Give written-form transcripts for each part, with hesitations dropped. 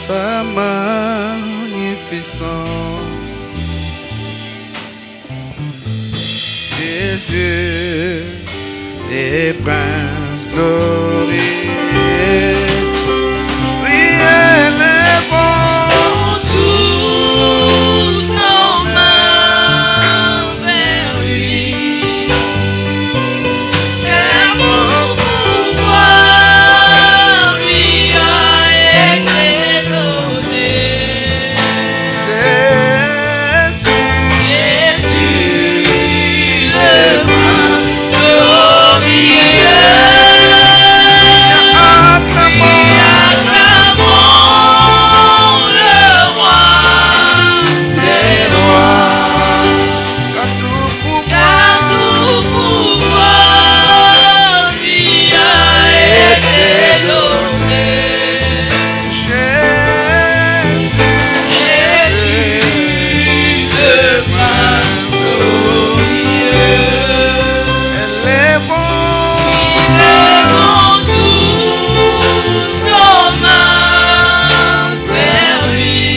sa magnificence. Jésus, les princes glorieux, oui, elle est bon. Tous nos mains vers lui, car mon pouvoir lui a été donné. Jésus, le prince glorieux, acclamons le roi des rois, car tout pouvoir lui a été donné. Jésus, le prince glorieux, Elle est bon. levons tous nos mains vers lui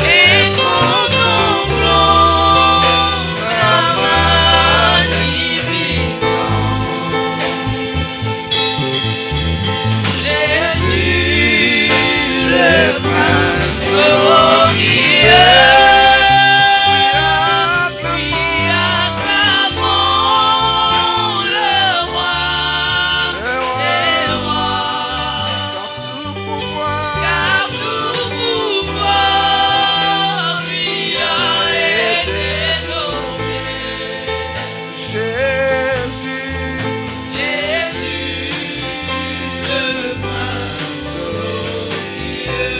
et contemplons sa magnificence. Jésus, le prince glorieux, oui, acclamons le roi des rois, car tout pouvoir lui a été donné. Jésus, le prince glorieux.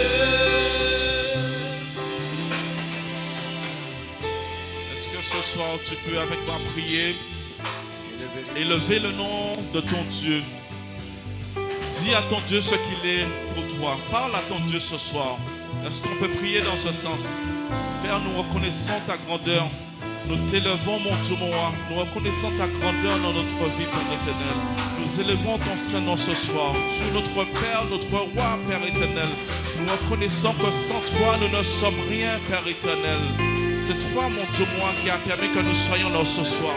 Est-ce que ce soir tu peux avec moi prier, élever le nom de ton Dieu? Dis à ton Dieu ce qu'il est pour toi. Parle à ton Dieu ce soir. Est-ce qu'on peut prier dans ce sens? Père, nous reconnaissons ta grandeur. Nous t'élevons, mon Dieu, mon roi. Nous reconnaissons ta grandeur dans notre vie, Père éternel. Nous élevons ton Saint-Nom ce soir. Tu es notre Père, notre Roi, Père éternel. Nous reconnaissons que sans toi, nous ne sommes rien, Père éternel. C'est toi, mon Dieu, moi, qui a permis que nous soyons là ce soir.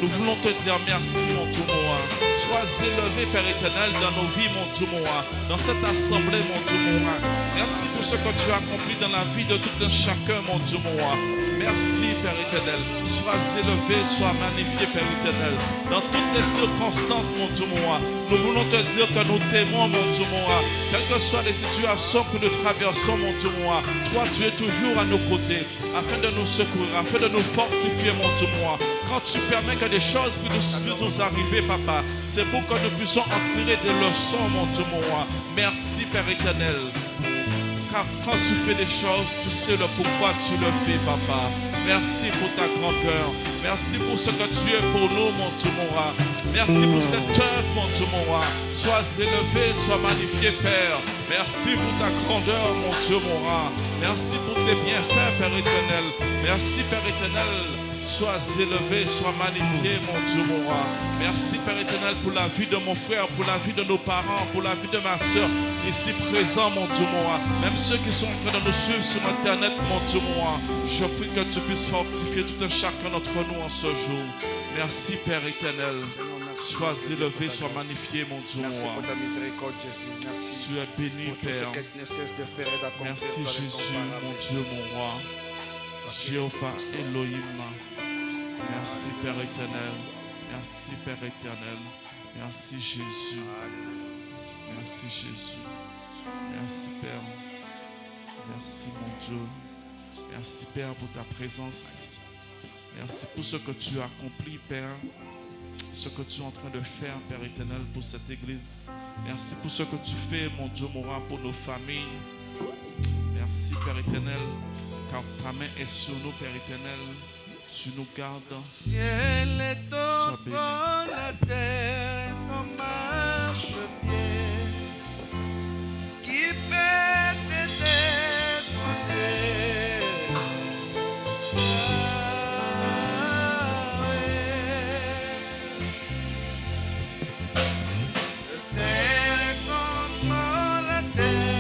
Nous voulons te dire merci, mon Dieu, moi. Sois élevé, Père éternel, dans nos vies, mon Dieu, moi. Dans cette assemblée, mon Dieu, moi. Merci pour ce que tu as accompli dans la vie de tout un chacun, mon Dieu, moi. Merci, Père éternel. Sois élevé, sois magnifié, Père éternel. Dans toutes les circonstances, mon Dieu, moi. Nous voulons te dire que nous t'aimons, mon Dieu, moi. Quelles que soient les situations que nous traversons, mon Dieu, moi. Toi, tu es toujours à nos côtés, afin de nous secourir, afin de nous fortifier, mon Dieu, moi. Quand tu permets que des choses puissent nous arriver, Papa, c'est pour que nous puissions en tirer des leçons, mon Dieu, moi. Merci, Père éternel. Car quand tu fais des choses, tu sais le pourquoi tu le fais, Papa. Merci pour ta grandeur. Merci pour ce que tu es pour nous, mon Dieu, mon roi. Merci pour cette œuvre, mon Dieu, mon roi. Sois élevé, sois magnifié, Père. Merci pour ta grandeur, mon Dieu, mon roi. Merci pour tes bienfaits, Père éternel. Merci, Père éternel. Sois élevé, sois magnifié, mon Dieu, mon roi. Merci, Père éternel, pour la vie de mon frère, pour la vie de nos parents, pour la vie de ma soeur, ici présent, mon Dieu, mon roi. Même ceux qui sont en train de nous suivre sur Internet, mon Dieu, mon roi. Je prie que tu puisses fortifier tout un chacun d'entre nous en ce jour. Merci, Père éternel. Sois élevé, sois magnifié, mon Dieu, mon Merci roi. pour ta miséricorde, Jésus. Merci Tu es béni, pour tout ce Père. que tu ne cesses de faire et d'accomplir. Merci, par Jésus, l'incomparable. mon Dieu, mon roi. Jéhovah Elohim. Merci, Père éternel. Merci, Père éternel. Merci, Jésus. Merci, Jésus. Merci, Père. Merci, mon Dieu. Merci, Père, pour ta présence. Merci pour ce que tu as accompli, Père. Ce que tu es en train de faire, Père éternel, pour cette église. Merci pour ce que tu fais, mon Dieu, mon roi, pour nos familles. Merci, Père éternel, car ta main est sur nous, Père éternel. Tu nous gardes. Ciel est Sois béni. dans la terre comme marche-pied qui fait t'étonner. Le ciel est comme la terre.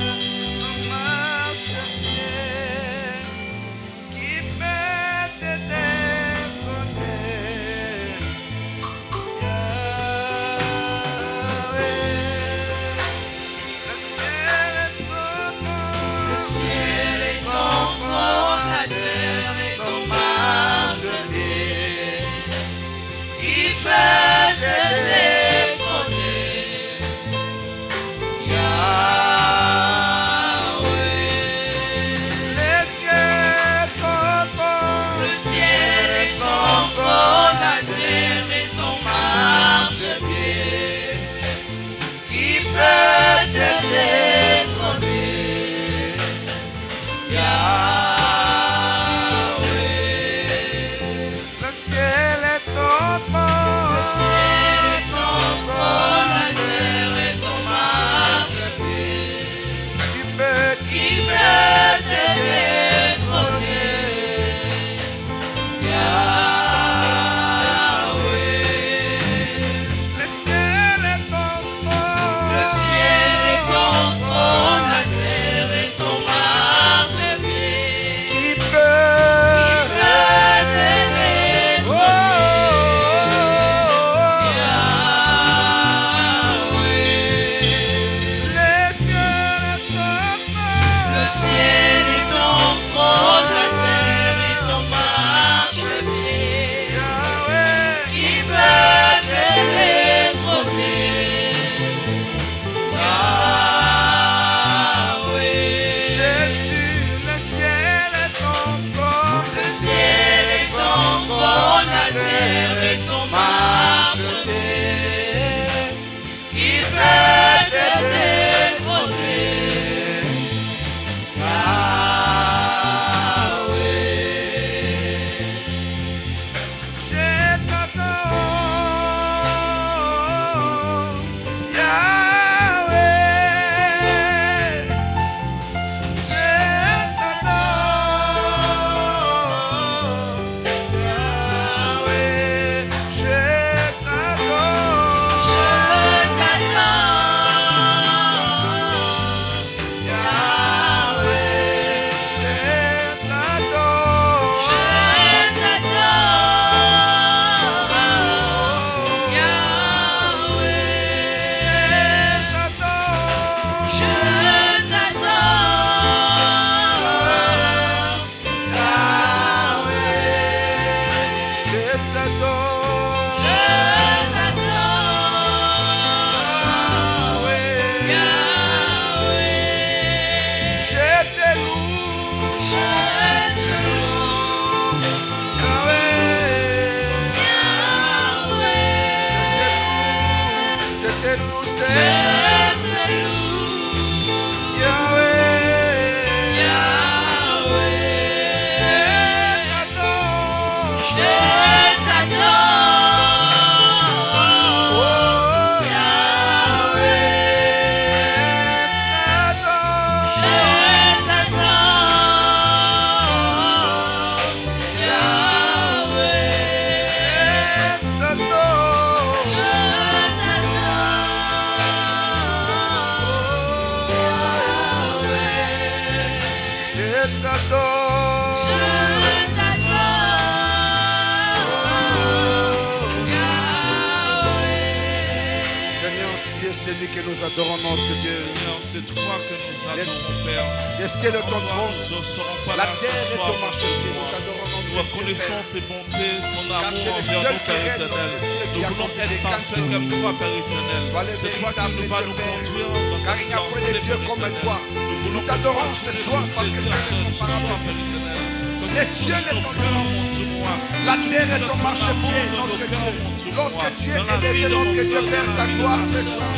celui que nous adorons, notre Dieu. Seigneur, c'est toi que nous adorons, Père. Les cieux de ton trône, Nous ne serons pas la là terre ce est soir, ton marchepied. Nous t'adorons, nous notre Dieu, reconnaissons Père. tes bontés, ton Car amour tu es le envers seul nous, qui Père règne, éternel. notre Dieu, qui Nous a voulons accompli être les parfaits grandes comme choses. toi, Père éternel. Toi, le C'est toi qui véritable nous vas Dieu, nous Père. conduire dans Car cette il n'y a point de lancée, Dieu Père comme éternel. toi. Nous voulons Nous t'adorons que tu ce puisses soir nous parce que saisir tu es ce incomparable. soir, Père éternel. Que Les tu cieux touches ne nos t'en cœurs, mon Dieu, moi. La Que tu terre est puisses ton mettre marchepied, ton amour dans notre nos Dieu. cœurs, mon Dieu, Lorsque moi. tu es Dans la élevé, vie de notre mon Dieu, cœur, Père, dans ta la vie de gloire ma descend. sœur.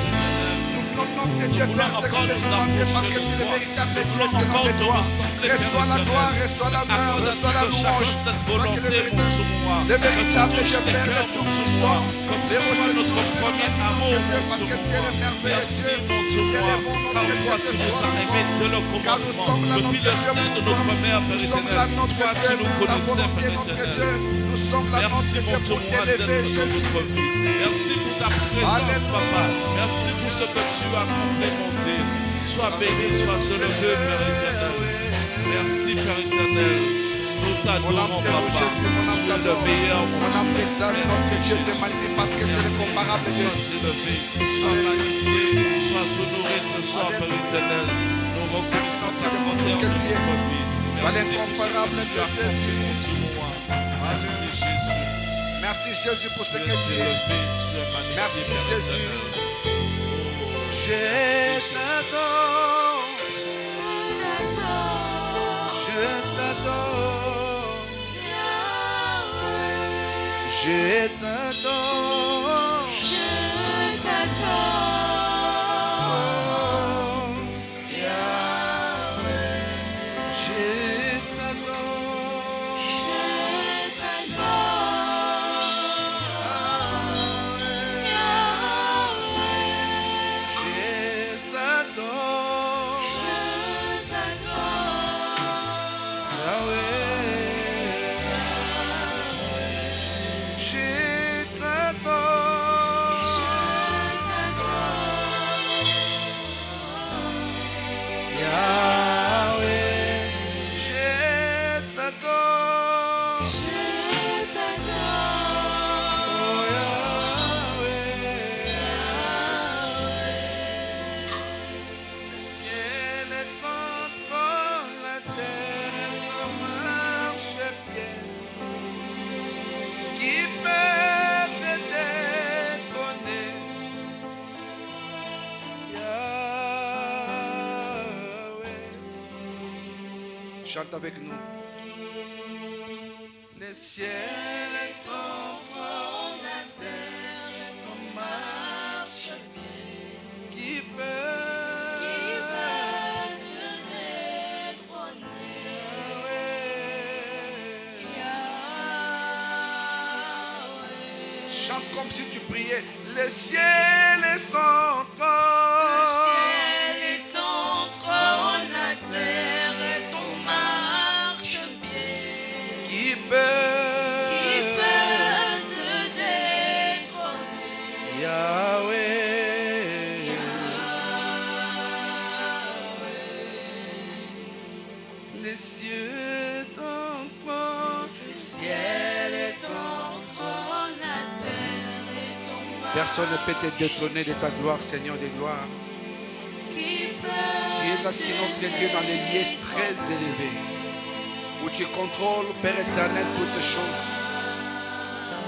Nous voulons, notre Dieu, voulons Père, encore nous t'expérimenter parce que approcher tu es de le toi. véritable Dieu, Nous voulons c'est encore de te toi. ressembler, Père Reçois la éternel. gloire, reçois l'honneur, Accorde reçois la à nous louange. chacun cette Toi qui es volonté, le mon Dieu, moi. le Que tu véritable touches Dieu, les Père, cœurs, le mon Dieu, tout-puissant. moi. Que tu Les sois rochers notre nous premier descendent, amour, Dieu, mon parce Dieu, que tu es moi. le merveilleux Merci, Dieu. mon Dieu, Tu es moi. le bon nom Car de toi, Dieu tu ce nous soir. as aimés dès le Car nous commencement. sommes là, Depuis notre le Dieu, sein de pour notre toi. mère, Père Nous sommes là, éternel. notre Toi, Dieu, tu nous pour ta connaissais, volonté, Père notre éternel. Dieu. Nous sommes là, notre Merci, Dieu, mon Dieu, pour moi, d'être t'élever, dans Jésus. notre vie. Merci pour ta présence, Papa. Merci pour ce que tu as accompli, mon Dieu. Sois béni, sois élevé, Père éternel. Merci, Père éternel. Nous Mon âme t'adorons, te loue, Papa. Jésus, mon âme Tu es le t'adore. meilleur, Mon mon âme Dieu. t'exalte, Merci, notre Dieu te Jésus. magnifie parce que tu es Merci. incomparable, Dieu. Sois élevé, sois magnifié, sois honoré ce soir, Père éternel. Nous reconnaissons ta bonté en notre vie. Merci pour ce L'incomparable que tu as Dieu accompli, mon Jésus. Dieu, moi. Merci, Jésus. Merci Jésus pour ce Tu que es tu es. élevé, tu es magnifié, Merci, Père Jésus. éternel. Je t'adore, je t'adore, je t'adore, je Chante avec nous. Les ciels et ton trône, la terre et ton marchepied. Qui peut te détrôner? Yahweh. Chante comme si tu priais. Le ciel est ton trône. Le ciel est ton trône, la terre est ton marchepied. Qui peut te détrôner? Yahweh. Les cieux ton trône. Le ciel est ton trône, la terre est ton marchepied. Personne ne peut te détrôner de ta gloire, Seigneur des gloires. Qui Tu es assis, notre Dieu, dans les lieux très élevés, où tu contrôles, Père éternel, toutes choses.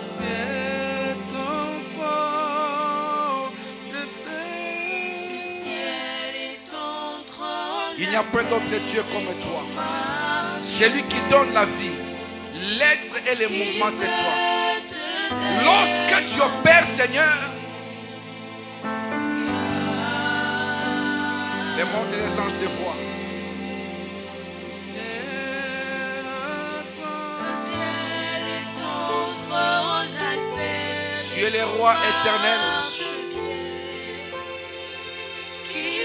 Ciel est ton trône, Le ciel est ton trône. il n'y a point d'autre Dieu comme toi. C'est lui qui donne la vie. L'être et les mouvements, c'est toi. Lorsque tu opères, Seigneur, Les mondes et les anges les voient. Tu es le roi éternel,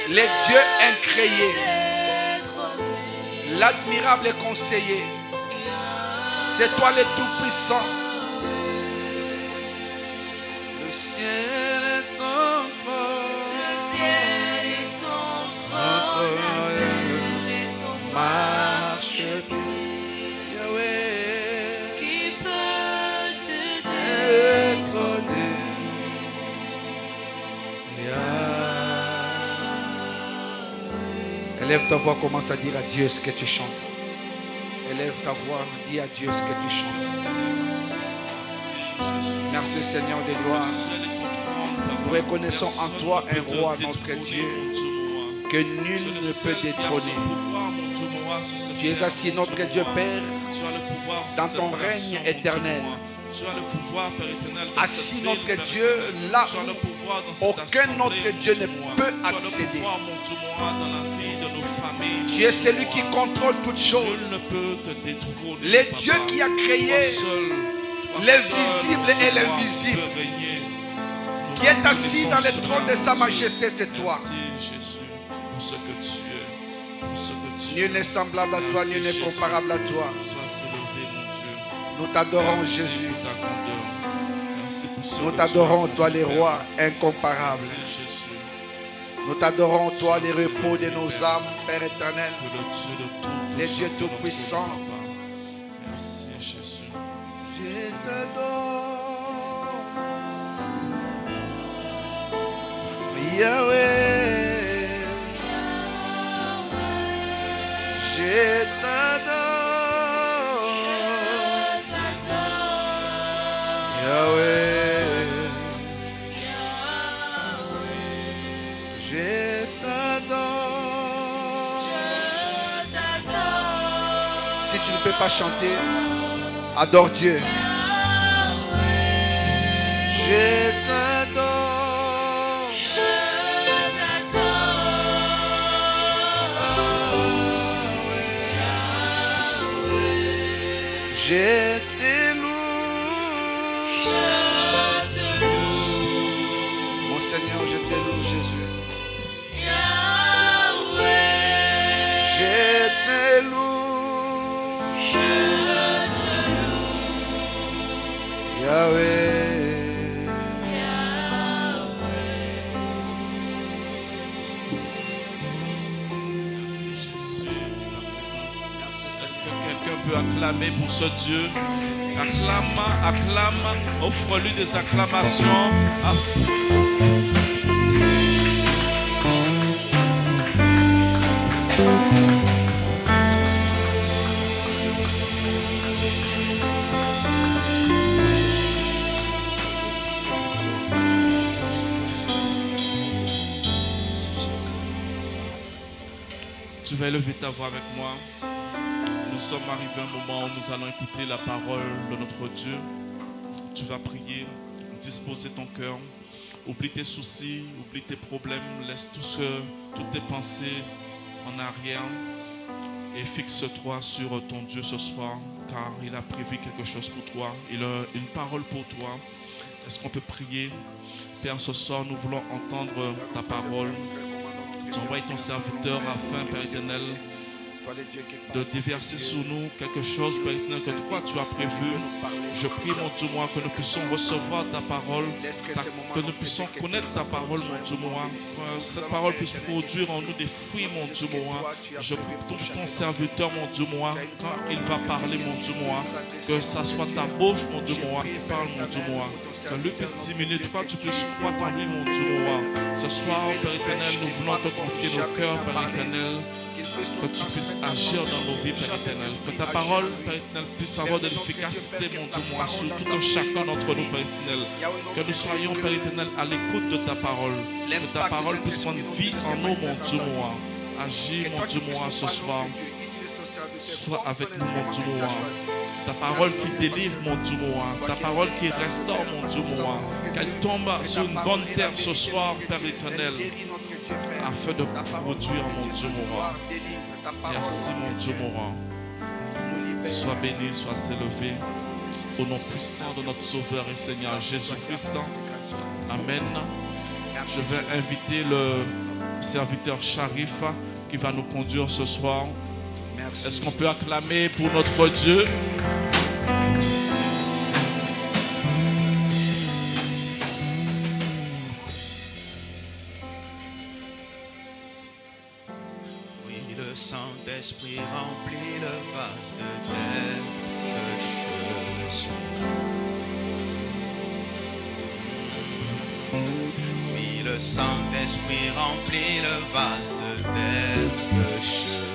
les dieux incréés, l'admirable conseiller. C'est toi le tout-puissant. Le ciel est ton trône. Le ciel est ton trône, la terre est ton Marche Yahweh. Qui peut te détrôner. Élève ta voix, commence à dire à Dieu ce que tu chantes. Élève ta voix, dis à Dieu ce que tu chantes. Merci Seigneur de gloire. Nous reconnaissons en toi un roi, notre Dieu, que nul ne peut détrôner. Tu es assis, notre Dieu Père, dans ton règne éternel. Assis, notre Dieu, là où aucun autre Dieu ne peut accéder. Tu es celui qui contrôle toutes choses. Les dieux qui a créé l'invisible et l'invisible, qui est assis dans le trône de sa majesté, c'est toi. Nul n'est semblable à toi, nul n'est comparable à toi. Nous t'adorons, Jésus. Nous t'adorons, toi, les rois incomparable. Nous t'adorons, toi, les repos de nos âmes, Père éternel. Les dieux tout-puissants. Merci, Jésus. Je t'adore, Yahweh. Je t'adore, Yahweh. Je t'adore. Si tu ne peux pas chanter, adore Dieu. Je t'adore. Je te loue. Mon Seigneur, je te loue, Jésus. Je te loue. Yahweh. Merci, Jésus. Est-ce que quelqu'un peut acclamer pour ce Dieu? Acclame, offre-lui des acclamations. Tu vas élever ta voix avec moi. Nous sommes arrivés à un moment où nous allons écouter la parole de notre Dieu. Tu vas prier, disposer ton cœur. Oublie tes soucis, oublie tes problèmes. Laisse toutes tes pensées en arrière. Et fixe-toi sur ton Dieu ce soir, car il a prévu quelque chose pour toi. Il a une parole pour toi. Est-ce qu'on peut prier? Père, ce soir, nous voulons entendre ta parole. Tu envoies ton serviteur afin, Père éternel, de déverser sur nous quelque chose, Père éternel, que toi tu as prévu. Je prie, mon Dieu, moi, que nous puissions recevoir ta parole, que nous puissions connaître ta parole, mon Dieu, moi. Que cette parole puisse produire en nous des fruits, mon Dieu, moi. Je prie pour ton serviteur, mon Dieu, moi, quand il va parler, mon Dieu, moi, que ça soit ta bouche, mon Dieu, moi, qui parle, mon Dieu, moi. Que lui puisse diminuer, toi, tu puisses croître en lui, mon Dieu, moi. Ce soir, Père éternel, nous voulons te confier nos cœurs, Père éternel. Que tu puisses agir dans nos vies, Père éternel. Que ta parole, Père éternel, puisse avoir de l'efficacité, mon Dieu, moi, sur tout un chacun d'entre nous, Père éternel. Que nous soyons, Père éternel, à l'écoute de ta parole. Que ta parole puisse prendre vie en nous, mon Dieu, moi. Agis, mon Dieu, moi, ce soir. Sois avec nous, mon Dieu, moi. Ta parole qui délivre, mon Dieu, moi. Ta parole qui restaure, mon Dieu, moi. Qu'elle tombe sur une bonne terre ce soir, Père éternel. Dieu Père. afin de Ta parole produire, nous mon dit, Dieu, mon roi. délivre. Ta parole Merci, nous mon dit, Dieu, mon roi. nous libère. Sois béni, sois élevé. Au nom puissant de notre Sauveur et Seigneur Jésus-Christ. Amen. Je vais inviter le serviteur Sharif qui va nous conduire ce soir. Merci. Est-ce qu'on peut acclamer pour notre Dieu? Oui, le Saint-Esprit remplit le vase de terre que je suis. Oui, le Saint-Esprit remplit le vase de terre que je suis.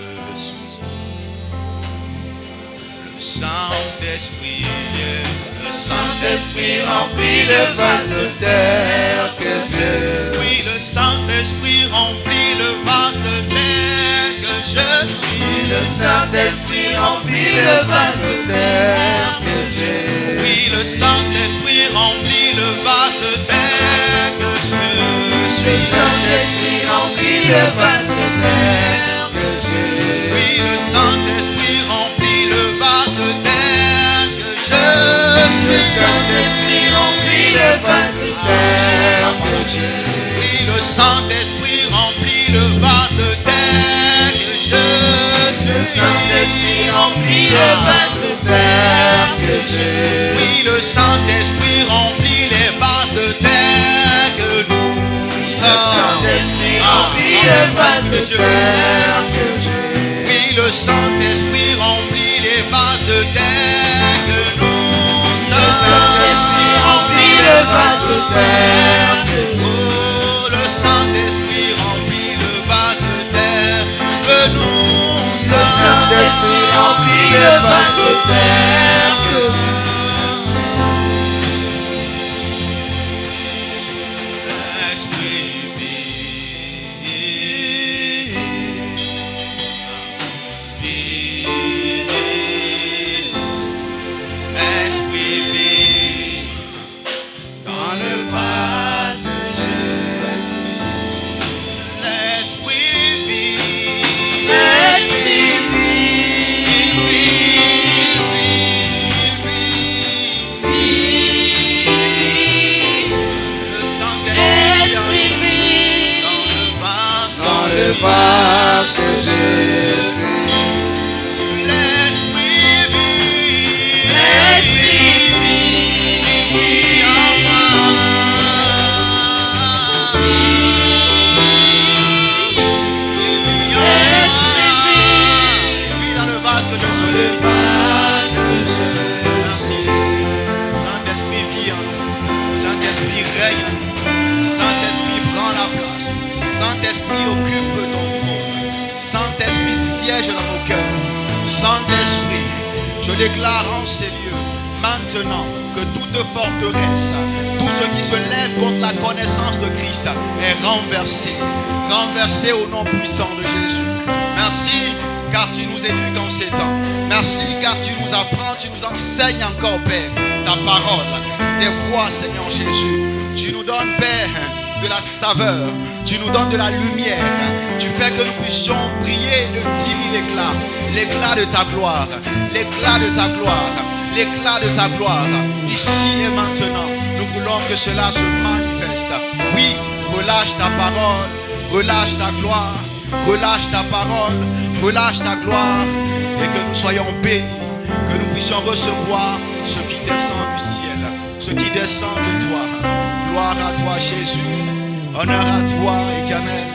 Le Saint-Esprit remplit le vase de terre que je suis. Oui, le Saint-Esprit remplit le vase de terre que je suis. Le Saint-Esprit remplit le vase de terre que j'ai. Oui, le Saint-Esprit remplit le vase de terre que je suis. Le Saint-Esprit remplit le vase de terre que j'ai. Oui, le Saint-Esprit remplit le vase de terre que je suis. Le Saint-Esprit remplit le vase de terre que j'ai. Oui, le Saint-Esprit remplit le vase de terre que je suis. Le Saint-Esprit remplit le vase de terre que j'ai. Oui, le Saint-Esprit remplit les vases de terre que nous sommes. Le Saint-Esprit remplit le vase de terre que j'ai. Oui, le Saint-Esprit remplit les vases de terre que nous sommes. Le Saint-Esprit remplit le vase de terre que j'ai. Oh, le Saint-Esprit remplit le vase de terre que nous sommes. Le Saint-Esprit remplit le vase de terre que j'ai. Esprit Esprit Dans le vase que je suis. L'Esprit Esprit Le Saint-Esprit Esprit vit dans le vase que je suis. L'Esprit vit Esprit vit en moi. Oui, dans le vase que je suis. le vase que je suis. Saint-Esprit vit en nous. Saint-Esprit règne en nous. Saint-Esprit prend la place. Saint-Esprit occupe ton trône. Saint-Esprit siège dans nos cœurs. Saint-Esprit, je déclare en ces lieux maintenant que toute forteresse, tout ce qui se lève contre la connaissance de Christ est renversé. Renversé au nom puissant de Jésus. Merci car tu nous éduques en ces temps. Merci car tu nous apprends, tu nous enseignes encore, Père, ta parole, tes voix, Seigneur Jésus. Tu nous donnes, Père, de la saveur, tu nous donnes de la lumière. Tu fais que nous puissions briller de 10 000 éclats. L'éclat de ta gloire, l'éclat de ta gloire, l'éclat de ta gloire. Ici et maintenant, nous voulons que cela se manifeste. Oui, relâche ta parole, relâche ta gloire, relâche ta parole, relâche ta gloire, et que nous soyons bénis, que nous puissions recevoir ce qui descend du ciel, ce qui descend de toi. Gloire à toi, Jésus, honneur à toi, Éternel.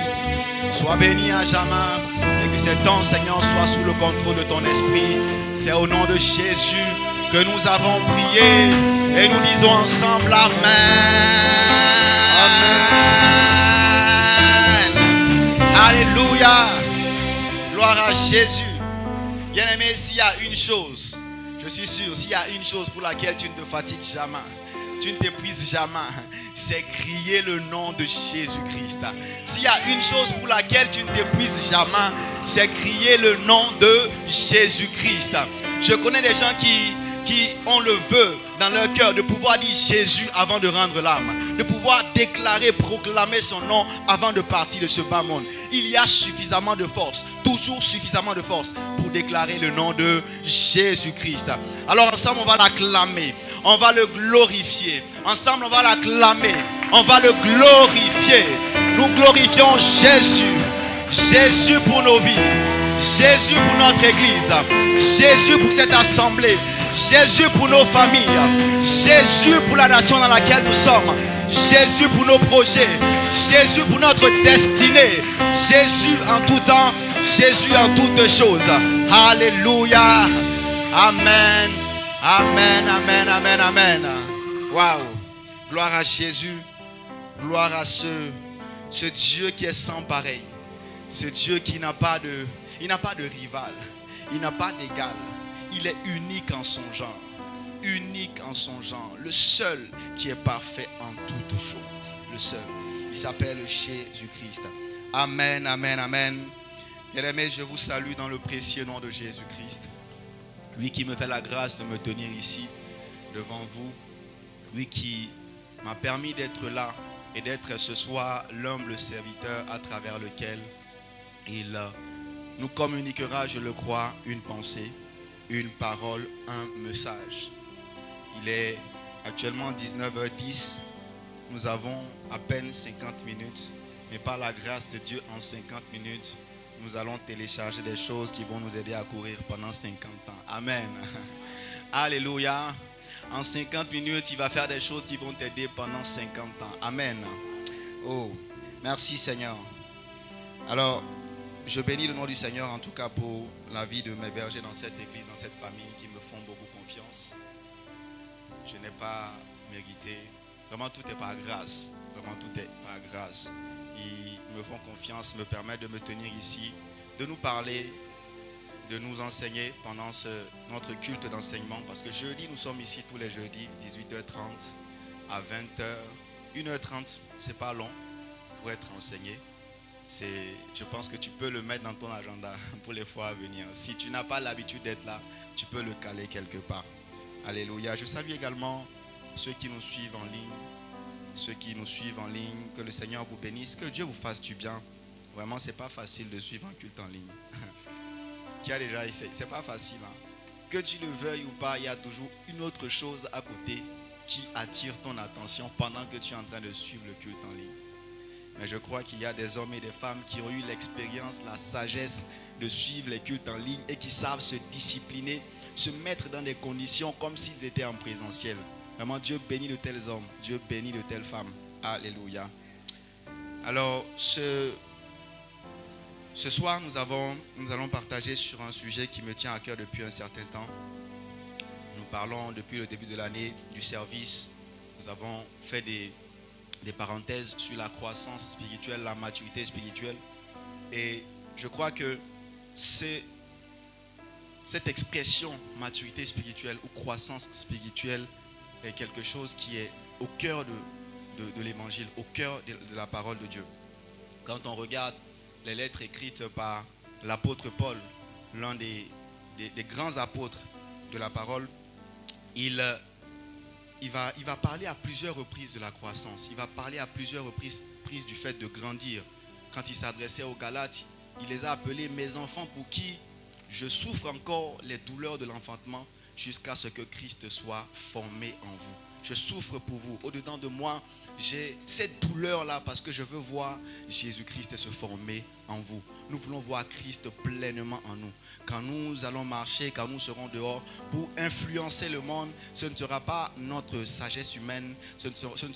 Sois béni à jamais, et que cet enseignement soit sous le contrôle de ton esprit. C'est au nom de Jésus que nous avons prié, et nous disons ensemble Amen. Alléluia. Gloire à Jésus. Bien-aimé, s'il y a une chose, je suis sûr, s'il y a une chose pour laquelle tu ne te fatigues jamais, tu ne t'épuises jamais, c'est crier le nom de Jésus-Christ. S'il y a une chose pour laquelle tu ne t'épuises jamais, c'est crier le nom de Jésus-Christ. Je connais des gens qui ont le vœu dans leur cœur de pouvoir dire Jésus avant de rendre l'âme, de pouvoir déclarer, proclamer son nom avant de partir de ce bas monde. Il y a suffisamment de force, toujours suffisamment de force pour déclarer le nom de Jésus-Christ. Alors ensemble on va l'acclamer, on va le glorifier. Ensemble on va l'acclamer, on va le glorifier. Nous glorifions Jésus. Jésus pour nos vies, Jésus pour notre église, Jésus pour cette assemblée, Jésus pour nos familles, Jésus pour la nation dans laquelle nous sommes, Jésus pour nos projets, Jésus pour notre destinée, Jésus en tout temps, Jésus en toutes choses. Alléluia. Amen. Amen, amen, amen, amen. Waouh. Gloire à Jésus. Gloire à ce Dieu qui est sans pareil. Ce Dieu qui n'a pas de rival, il n'a pas d'égal. Il est unique en son genre. Unique en son genre. Le seul qui est parfait en toutes choses. Le seul. Il s'appelle Jésus-Christ. Amen, amen, amen. Bien-aimés, je vous salue dans le précieux nom de Jésus-Christ. Lui qui me fait la grâce de me tenir ici devant vous. Lui qui m'a permis d'être là et d'être ce soir l'humble serviteur à travers lequel il nous communiquera, je le crois, une pensée, une parole, un message. Il est actuellement 19h10. Nous avons à peine 50 minutes. Mais par la grâce de Dieu, en 50 minutes, nous allons télécharger des choses qui vont nous aider à courir pendant 50 ans. Amen. Alléluia. En 50 minutes, il va faire des choses qui vont t'aider pendant 50 ans. Amen. Oh, merci Seigneur. Alors, je bénis le nom du Seigneur en tout cas pour la vie de mes bergers dans cette église, dans cette famille qui me font beaucoup confiance. Je n'ai pas mérité. Vraiment tout est par grâce. Vraiment tout est par grâce. Ils me font confiance, me permettent de me tenir ici, de nous parler, de nous enseigner pendant notre culte d'enseignement. Parce que jeudi, nous sommes ici tous les jeudis, 18h30 à 20h. 1h30, c'est pas long pour être enseigné. Je pense que tu peux le mettre dans ton agenda pour les fois à venir. Si tu n'as pas l'habitude d'être là, tu peux le caler quelque part. Alléluia. Je salue également ceux qui nous suivent en ligne. Ceux qui nous suivent en ligne, que le Seigneur vous bénisse, que Dieu vous fasse du bien. Vraiment, c'est pas facile de suivre un culte en ligne. Qui a déjà essayé? C'est pas facile. Hein? Que tu le veuilles ou pas, il y a toujours une autre chose à côté qui attire ton attention pendant que tu es en train de suivre le culte en ligne. Mais je crois qu'il y a des hommes et des femmes qui ont eu l'expérience, la sagesse de suivre les cultes en ligne et qui savent se discipliner, se mettre dans des conditions comme s'ils étaient en présentiel. Vraiment, Dieu bénit de tels hommes, Dieu bénit de telles femmes. Alléluia. Alors, ce soir, nous allons partager sur un sujet qui me tient à cœur depuis un certain temps. Nous parlons depuis le début de l'année du service. Nous avons fait des parenthèses sur la croissance spirituelle, la maturité spirituelle. Et je crois que cette expression maturité spirituelle ou croissance spirituelle est quelque chose qui est au cœur de l'évangile, au cœur de la parole de Dieu. Quand on regarde les lettres écrites par l'apôtre Paul, l'un des grands apôtres de la parole, il va parler à plusieurs reprises de la croissance. Il va parler à plusieurs reprises du fait de grandir. Quand il s'adressait aux Galates, il les a appelés mes enfants pour qui je souffre encore les douleurs de l'enfantement jusqu'à ce que Christ soit formé en vous. Je souffre pour vous. Au-dedans de moi, j'ai cette douleur-là parce que je veux voir Jésus-Christ se former en vous. Nous voulons voir Christ pleinement en nous. Quand nous allons marcher, quand nous serons dehors pour influencer le monde, ce ne sera pas notre sagesse humaine, ce ne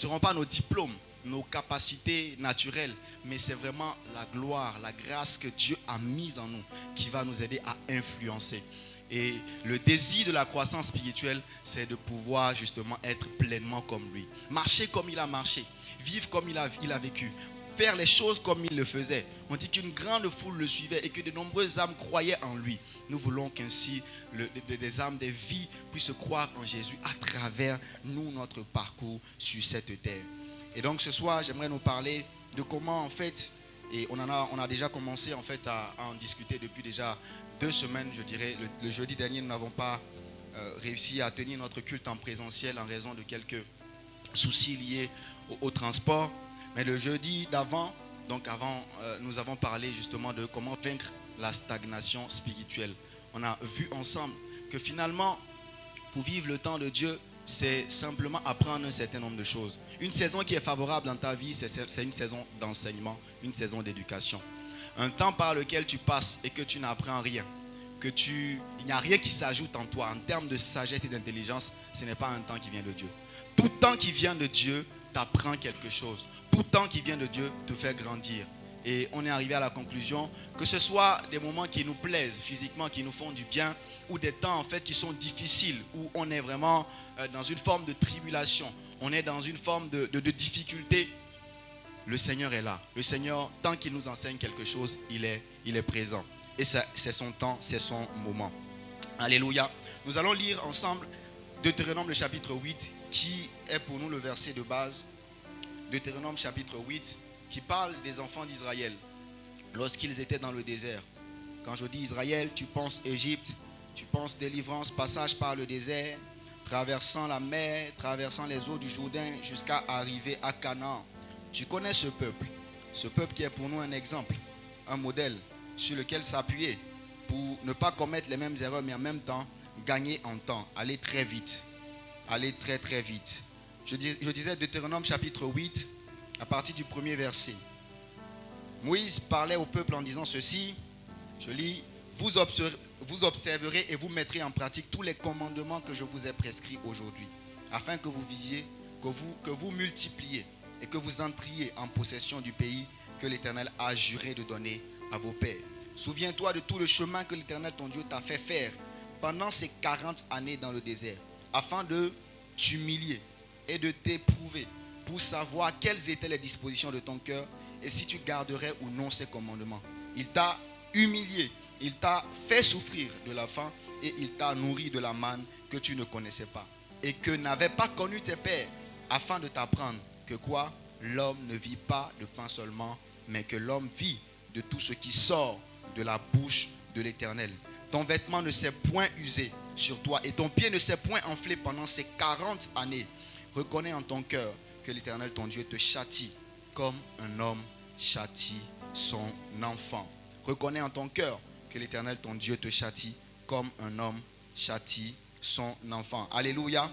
seront pas nos diplômes, nos capacités naturelles, mais c'est vraiment la gloire, la grâce que Dieu a mise en nous qui va nous aider à influencer. Et le désir de la croissance spirituelle, c'est de pouvoir justement être pleinement comme lui. Marcher comme il a marché, vivre comme il a vécu, faire les choses comme il le faisait. On dit qu'une grande foule le suivait et que de nombreuses âmes croyaient en lui. Nous voulons qu'ainsi des âmes, des vies puissent croire en Jésus à travers nous, notre parcours sur cette terre. Et donc ce soir, j'aimerais nous parler de comment en fait, et on a déjà commencé en fait à en discuter depuis déjà 2 semaines, je dirais. Le jeudi dernier, nous n'avons pas réussi à tenir notre culte en présentiel en raison de quelques soucis liés au transport. Mais le jeudi d'avant, nous avons parlé justement de comment vaincre la stagnation spirituelle. On a vu ensemble que finalement, pour vivre le temps de Dieu, c'est simplement apprendre un certain nombre de choses. Une saison qui est favorable dans ta vie, c'est une saison d'enseignement, une saison d'éducation. Un temps par lequel tu passes et que tu n'apprends rien, il n'y a rien qui s'ajoute en toi en termes de sagesse et d'intelligence, ce n'est pas un temps qui vient de Dieu. Tout temps qui vient de Dieu t'apprend quelque chose. Tout temps qui vient de Dieu te fait grandir. Et on est arrivé à la conclusion que ce soit des moments qui nous plaisent physiquement, qui nous font du bien, ou des temps en fait qui sont difficiles, où on est vraiment dans une forme de tribulation, on est dans une forme de difficulté. Le Seigneur est là. Le Seigneur, tant qu'il nous enseigne quelque chose, il est présent. Et c'est son temps, c'est son moment. Alléluia. Nous allons lire ensemble Deutéronome le chapitre 8, qui est pour nous le verset de base. Deutéronome chapitre 8, qui parle des enfants d'Israël lorsqu'ils étaient dans le désert. Quand je dis Israël, tu penses Égypte, tu penses délivrance, passage par le désert, traversant la mer, traversant les eaux du Jourdain jusqu'à arriver à Canaan. Tu connais ce peuple qui est pour nous un exemple, un modèle sur lequel s'appuyer pour ne pas commettre les mêmes erreurs, mais en même temps gagner en temps, aller très vite, aller très très vite. Je disais Deutéronome chapitre 8, à partir du premier verset. Moïse parlait au peuple en disant ceci, je lis, vous observerez et vous mettrez en pratique tous les commandements que je vous ai prescrits aujourd'hui, afin que vous visiez, que vous multipliez et que vous entriez en possession du pays que l'Éternel a juré de donner à vos pères. Souviens-toi de tout le chemin que l'Éternel ton Dieu t'a fait faire pendant ces 40 années dans le désert, afin de t'humilier et de t'éprouver pour savoir quelles étaient les dispositions de ton cœur et si tu garderais ou non ces commandements. Il t'a humilié, il t'a fait souffrir de la faim et il t'a nourri de la manne que tu ne connaissais pas et que n'avaient pas connu tes pères, afin de t'apprendre que quoi? L'homme ne vit pas de pain seulement, mais que l'homme vit de tout ce qui sort de la bouche de l'Éternel. Ton vêtement ne s'est point usé sur toi et ton pied ne s'est point enflé pendant ces 40 années. Reconnais en ton cœur que l'Éternel ton Dieu te châtie comme un homme châtie son enfant. Reconnais en ton cœur que l'Éternel ton Dieu te châtie comme un homme châtie son enfant. Alléluia.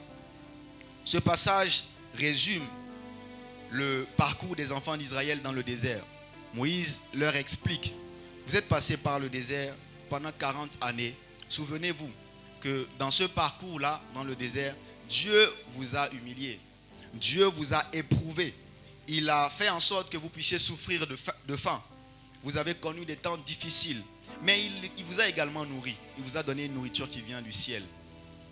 Ce passage résume le parcours des enfants d'Israël dans le désert. Moïse leur explique, vous êtes passés par le désert pendant 40 années. Souvenez-vous que dans ce parcours-là, dans le désert, Dieu vous a humilié. Dieu vous a éprouvé. Il a fait en sorte que vous puissiez souffrir de faim. Vous avez connu des temps difficiles. Mais il vous a également nourri. Il vous a donné une nourriture qui vient du ciel.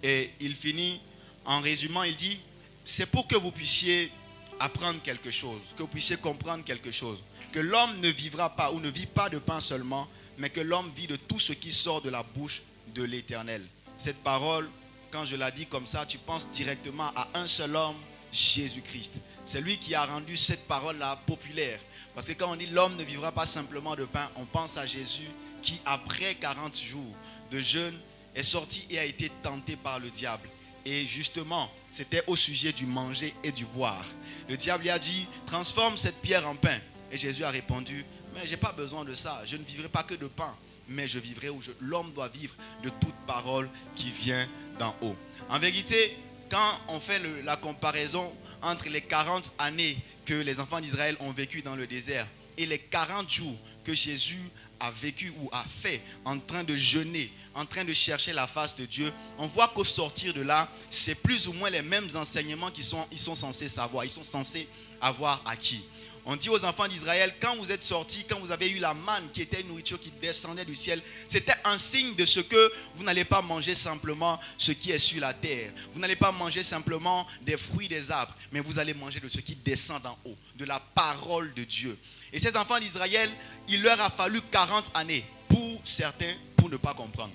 Et il finit en résumant, il dit, c'est pour que vous puissiez apprendre quelque chose, que vous puissiez comprendre quelque chose. Que l'homme ne vivra pas ou ne vit pas de pain seulement, mais que l'homme vit de tout ce qui sort de la bouche de l'Éternel. Cette parole, quand je la dis comme ça, tu penses directement à un seul homme, Jésus-Christ. C'est lui qui a rendu cette parole-là populaire. Parce que quand on dit l'homme ne vivra pas simplement de pain, on pense à Jésus qui, après 40 jours de jeûne, est sorti et a été tenté par le diable. Et justement, c'était au sujet du manger et du boire. Le diable lui a dit, transforme cette pierre en pain. Et Jésus a répondu, mais je n'ai pas besoin de ça. Je ne vivrai pas que de pain, mais je vivrai où l'homme doit vivre de toute parole qui vient d'en haut. En vérité, quand on fait la comparaison entre les 40 années que les enfants d'Israël ont vécu dans le désert et les 40 jours que Jésus a vécu ou a fait en train de jeûner, en train de chercher la face de Dieu, on voit qu'au sortir de là, c'est plus ou moins les mêmes enseignements qu'ils sont censés savoir, ils sont censés avoir acquis. On dit aux enfants d'Israël, quand vous êtes sortis, quand vous avez eu la manne qui était une nourriture qui descendait du ciel, c'était un signe de ce que vous n'allez pas manger simplement ce qui est sur la terre. Vous n'allez pas manger simplement des fruits des arbres, mais vous allez manger de ce qui descend d'en haut, de la parole de Dieu. Et ces enfants d'Israël, il leur a fallu 40 années pour certains, pour ne pas comprendre.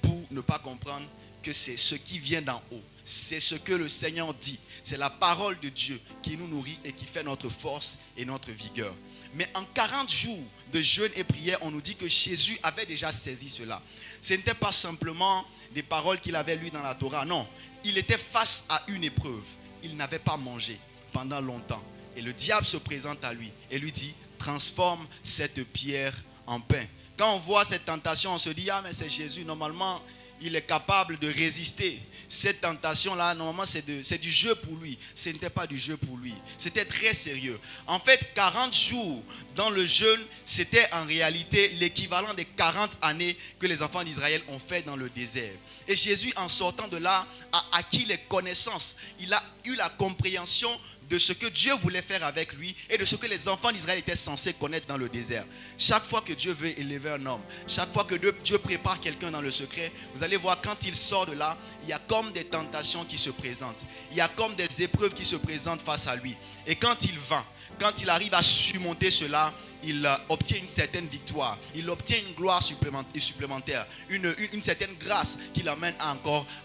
Pour ne pas comprendre que c'est ce qui vient d'en haut. C'est ce que le Seigneur dit. C'est la parole de Dieu qui nous nourrit et qui fait notre force et notre vigueur. Mais en 40 jours de jeûne et prière, on nous dit que Jésus avait déjà saisi cela. Ce n'était pas simplement des paroles qu'il avait lues dans la Torah. Non, il était face à une épreuve. Il n'avait pas mangé pendant longtemps. Et le diable se présente à lui et lui dit, transforme cette pierre en pain. Quand on voit cette tentation, on se dit, ah mais c'est Jésus, normalement, il est capable de résister. Cette tentation-là, normalement, c'est du jeu pour lui. Ce n'était pas du jeu pour lui. C'était très sérieux. En fait, 40 jours dans le jeûne, c'était en réalité l'équivalent des 40 années que les enfants d'Israël ont fait dans le désert. Et Jésus, en sortant de là, a acquis les connaissances. Il a eu la compréhension de ce que Dieu voulait faire avec lui et de ce que les enfants d'Israël étaient censés connaître dans le désert. Chaque fois que Dieu veut élever un homme, chaque fois que Dieu prépare quelqu'un dans le secret, vous allez voir quand il sort de là, il y a comme des tentations qui se présentent. Il y a comme des épreuves qui se présentent face à lui. Et quand il arrive à surmonter cela, il obtient une certaine victoire. Il obtient une gloire supplémentaire, une certaine grâce qui l'amène à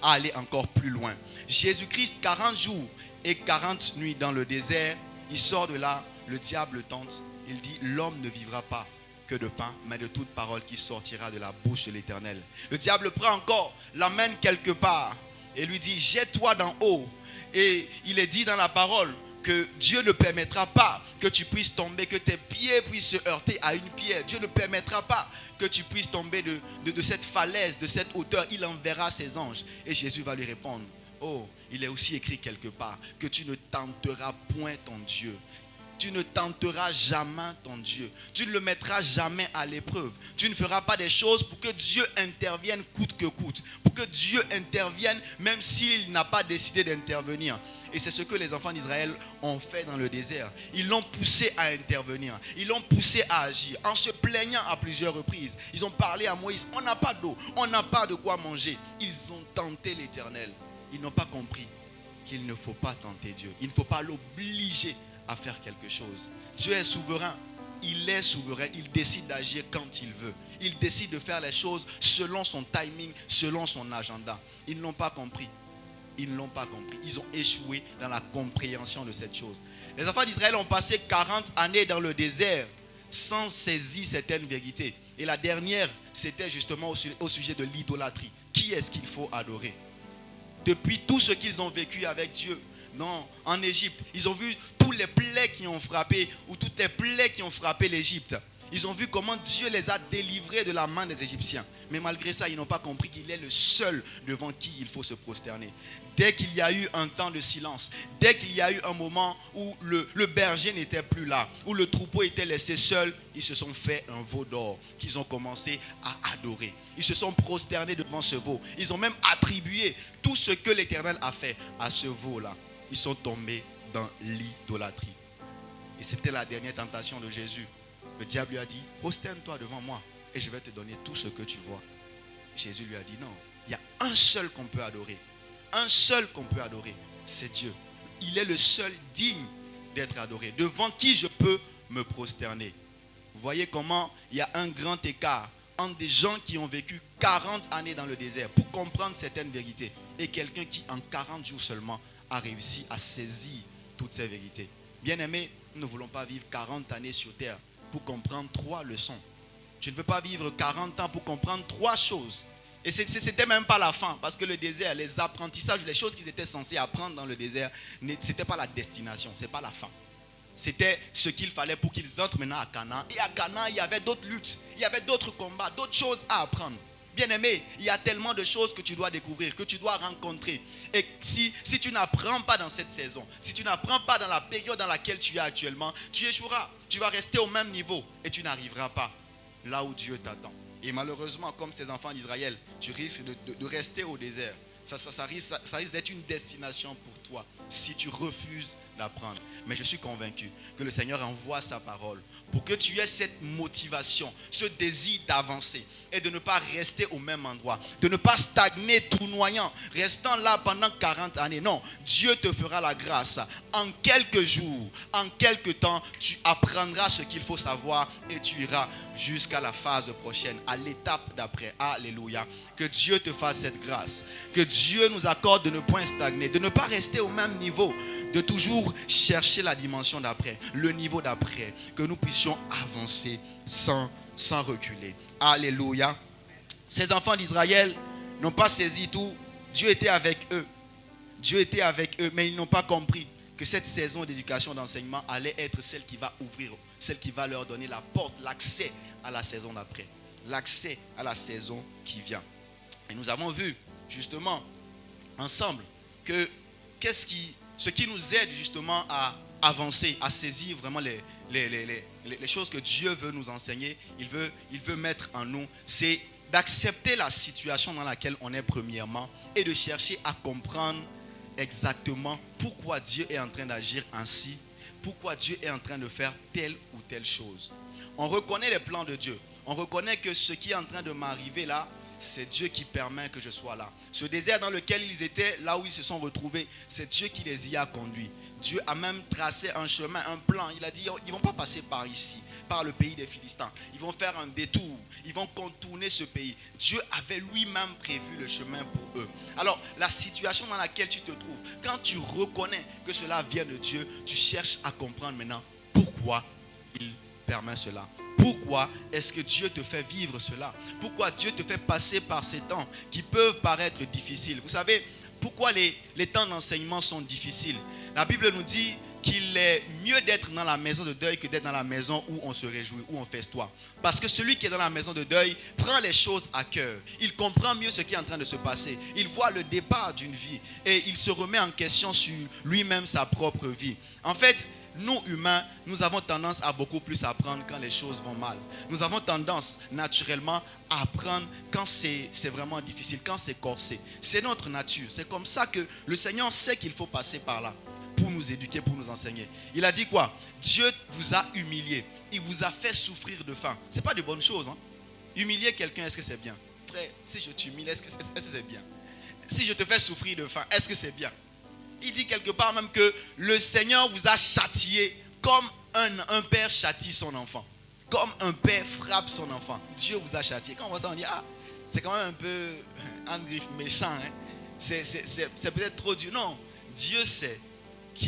aller encore plus loin. Jésus-Christ, 40 jours et 40 nuits dans le désert, il sort de là, le diable le tente. Il dit, l'homme ne vivra pas que de pain, mais de toute parole qui sortira de la bouche de l'Éternel. Le diable prend encore, l'amène quelque part et lui dit, jette-toi d'en haut. Et il est dit dans la parole que Dieu ne permettra pas que tu puisses tomber, que tes pieds puissent se heurter à une pierre. Dieu ne permettra pas que tu puisses tomber de cette falaise, de cette hauteur. Il enverra ses anges. Et Jésus va lui répondre, oh, il est aussi écrit quelque part que tu ne tenteras point ton Dieu. Tu ne tenteras jamais ton Dieu. Tu ne le mettras jamais à l'épreuve. Tu ne feras pas des choses pour que Dieu intervienne coûte que coûte. Pour que Dieu intervienne même s'il n'a pas décidé d'intervenir. Et c'est ce que les enfants d'Israël ont fait dans le désert. Ils l'ont poussé à intervenir. Ils l'ont poussé à agir. En se plaignant à plusieurs reprises. Ils ont parlé à Moïse. On n'a pas d'eau. On n'a pas de quoi manger. Ils ont tenté l'Éternel. Ils n'ont pas compris qu'il ne faut pas tenter Dieu. Il ne faut pas l'obliger à faire quelque chose. Dieu est souverain. Il est souverain. Il décide d'agir quand il veut. Il décide de faire les choses selon son timing, selon son agenda. Ils ne l'ont pas compris. Ils ne l'ont pas compris. Ils ont échoué dans la compréhension de cette chose. Les enfants d'Israël ont passé 40 années dans le désert sans saisir certaines vérités. Et la dernière, c'était justement au sujet de l'idolâtrie. Qui est-ce qu'il faut adorer? Depuis tout ce qu'ils ont vécu avec Dieu en Égypte, ils ont vu tous les plaies qui ont frappé, ou toutes les plaies qui ont frappé l'Égypte. Ils ont vu comment Dieu les a délivrés de la main des Égyptiens. Mais malgré ça, ils n'ont pas compris qu'il est le seul devant qui il faut se prosterner. Dès qu'il y a eu un temps de silence, dès qu'il y a eu un moment où le berger n'était plus là, où le troupeau était laissé seul, ils se sont fait un veau d'or qu'ils ont commencé à adorer. Ils se sont prosternés devant ce veau. Ils ont même attribué tout ce que l'Éternel a fait à ce veau-là. Ils sont tombés dans l'idolâtrie. Et c'était la dernière tentation de Jésus. Le diable lui a dit, prosterne-toi devant moi et je vais te donner tout ce que tu vois. Jésus lui a dit, non, il y a un seul qu'on peut adorer. Un seul qu'on peut adorer, c'est Dieu. Il est le seul digne d'être adoré, devant qui je peux me prosterner. Vous voyez comment il y a un grand écart entre des gens qui ont vécu 40 années dans le désert pour comprendre certaines vérités et quelqu'un qui en 40 jours seulement a réussi à saisir toutes ces vérités. Bien-aimés, nous ne voulons pas vivre 40 années sur terre pour comprendre 3 leçons. Tu ne veux pas vivre 40 ans pour comprendre 3 choses. Et ce n'était même pas la fin, parce que le désert, les apprentissages, les choses qu'ils étaient censés apprendre dans le désert, ce n'était pas la destination, ce n'est pas la fin. C'était ce qu'il fallait pour qu'ils entrent maintenant à Canaan. Et à Canaan, il y avait d'autres luttes, il y avait d'autres combats, d'autres choses à apprendre. Bien-aimé, il y a tellement de choses que tu dois découvrir, que tu dois rencontrer. Et si tu n'apprends pas dans cette saison, si tu n'apprends pas dans la période dans laquelle tu es actuellement, tu échoueras. Tu vas rester au même niveau et tu n'arriveras pas là où Dieu t'attend. Et malheureusement, comme ces enfants d'Israël, tu risques de rester au désert. Ça risque d'être une destination pour toi si tu refuses d'apprendre. Mais je suis convaincu que le Seigneur envoie sa parole pour que tu aies cette motivation, ce désir d'avancer et de ne pas rester au même endroit, de ne pas stagner tournoyant, restant là pendant 40 années. Non, Dieu te fera la grâce. En quelques jours, en quelques temps, tu apprendras ce qu'il faut savoir et tu iras jusqu'à la phase prochaine, à l'étape d'après. Alléluia. Que Dieu te fasse cette grâce. Que Dieu nous accorde de ne point stagner, de ne pas rester rester au même niveau, de toujours chercher la dimension d'après, le niveau d'après, que nous puissions avancer sans reculer. Alléluia. Ces enfants d'Israël n'ont pas saisi tout. Dieu était avec eux. Dieu était avec eux, mais ils n'ont pas compris que cette saison d'éducation, d'enseignement allait être celle qui va ouvrir, celle qui va leur donner la porte, l'accès à la saison d'après, l'accès à la saison qui vient. Et nous avons vu justement ensemble que ce qui nous aide justement à avancer, à saisir vraiment les choses que Dieu veut nous enseigner, il veut mettre en nous, c'est d'accepter la situation dans laquelle on est premièrement et de chercher à comprendre exactement pourquoi Dieu est en train d'agir ainsi, pourquoi Dieu est en train de faire telle ou telle chose. On reconnaît les plans de Dieu. On reconnaît que ce qui est en train de m'arriver là, c'est Dieu qui permet que je sois là. Ce désert dans lequel ils étaient, là où ils se sont retrouvés, c'est Dieu qui les y a conduits. Dieu a même tracé un chemin, un plan. Il a dit, ils ne vont pas passer par ici, par le pays des Philistins. Ils vont faire un détour. Ils vont contourner ce pays. Dieu avait lui-même prévu le chemin pour eux. Alors, la situation dans laquelle tu te trouves, quand tu reconnais que cela vient de Dieu, tu cherches à comprendre maintenant pourquoi il permet cela. Pourquoi est-ce que Dieu te fait vivre cela? Pourquoi Dieu te fait passer par ces temps qui peuvent paraître difficiles? Vous savez, pourquoi les temps d'enseignement sont difficiles? La Bible nous dit qu'il est mieux d'être dans la maison de deuil que d'être dans la maison où on se réjouit, où on festoie. Parce que celui qui est dans la maison de deuil prend les choses à cœur. Il comprend mieux ce qui est en train de se passer. Il voit le départ d'une vie et il se remet en question sur lui-même sa propre vie. En fait, nous humains, nous avons tendance à beaucoup plus apprendre quand les choses vont mal. Nous avons tendance naturellement à apprendre quand c'est vraiment difficile, quand c'est corsé. C'est notre nature. C'est comme ça que le Seigneur sait qu'il faut passer par là pour nous éduquer, pour nous enseigner. Il a dit quoi? Dieu vous a humilié. Il vous a fait souffrir de faim. Ce n'est pas de bonnes choses. Hein? Humilier quelqu'un, est-ce que c'est bien? Frère, si je t'humilie, est-ce que c'est bien? Si je te fais souffrir de faim, est-ce que c'est bien? Il dit quelque part même que le Seigneur vous a châtié comme un père châtie son enfant. Comme un père frappe son enfant. Dieu vous a châtié. Quand on voit ça, on dit, ah, c'est quand même un peu un griffe méchant. Hein? C'est peut-être trop dur. Non, Dieu sait que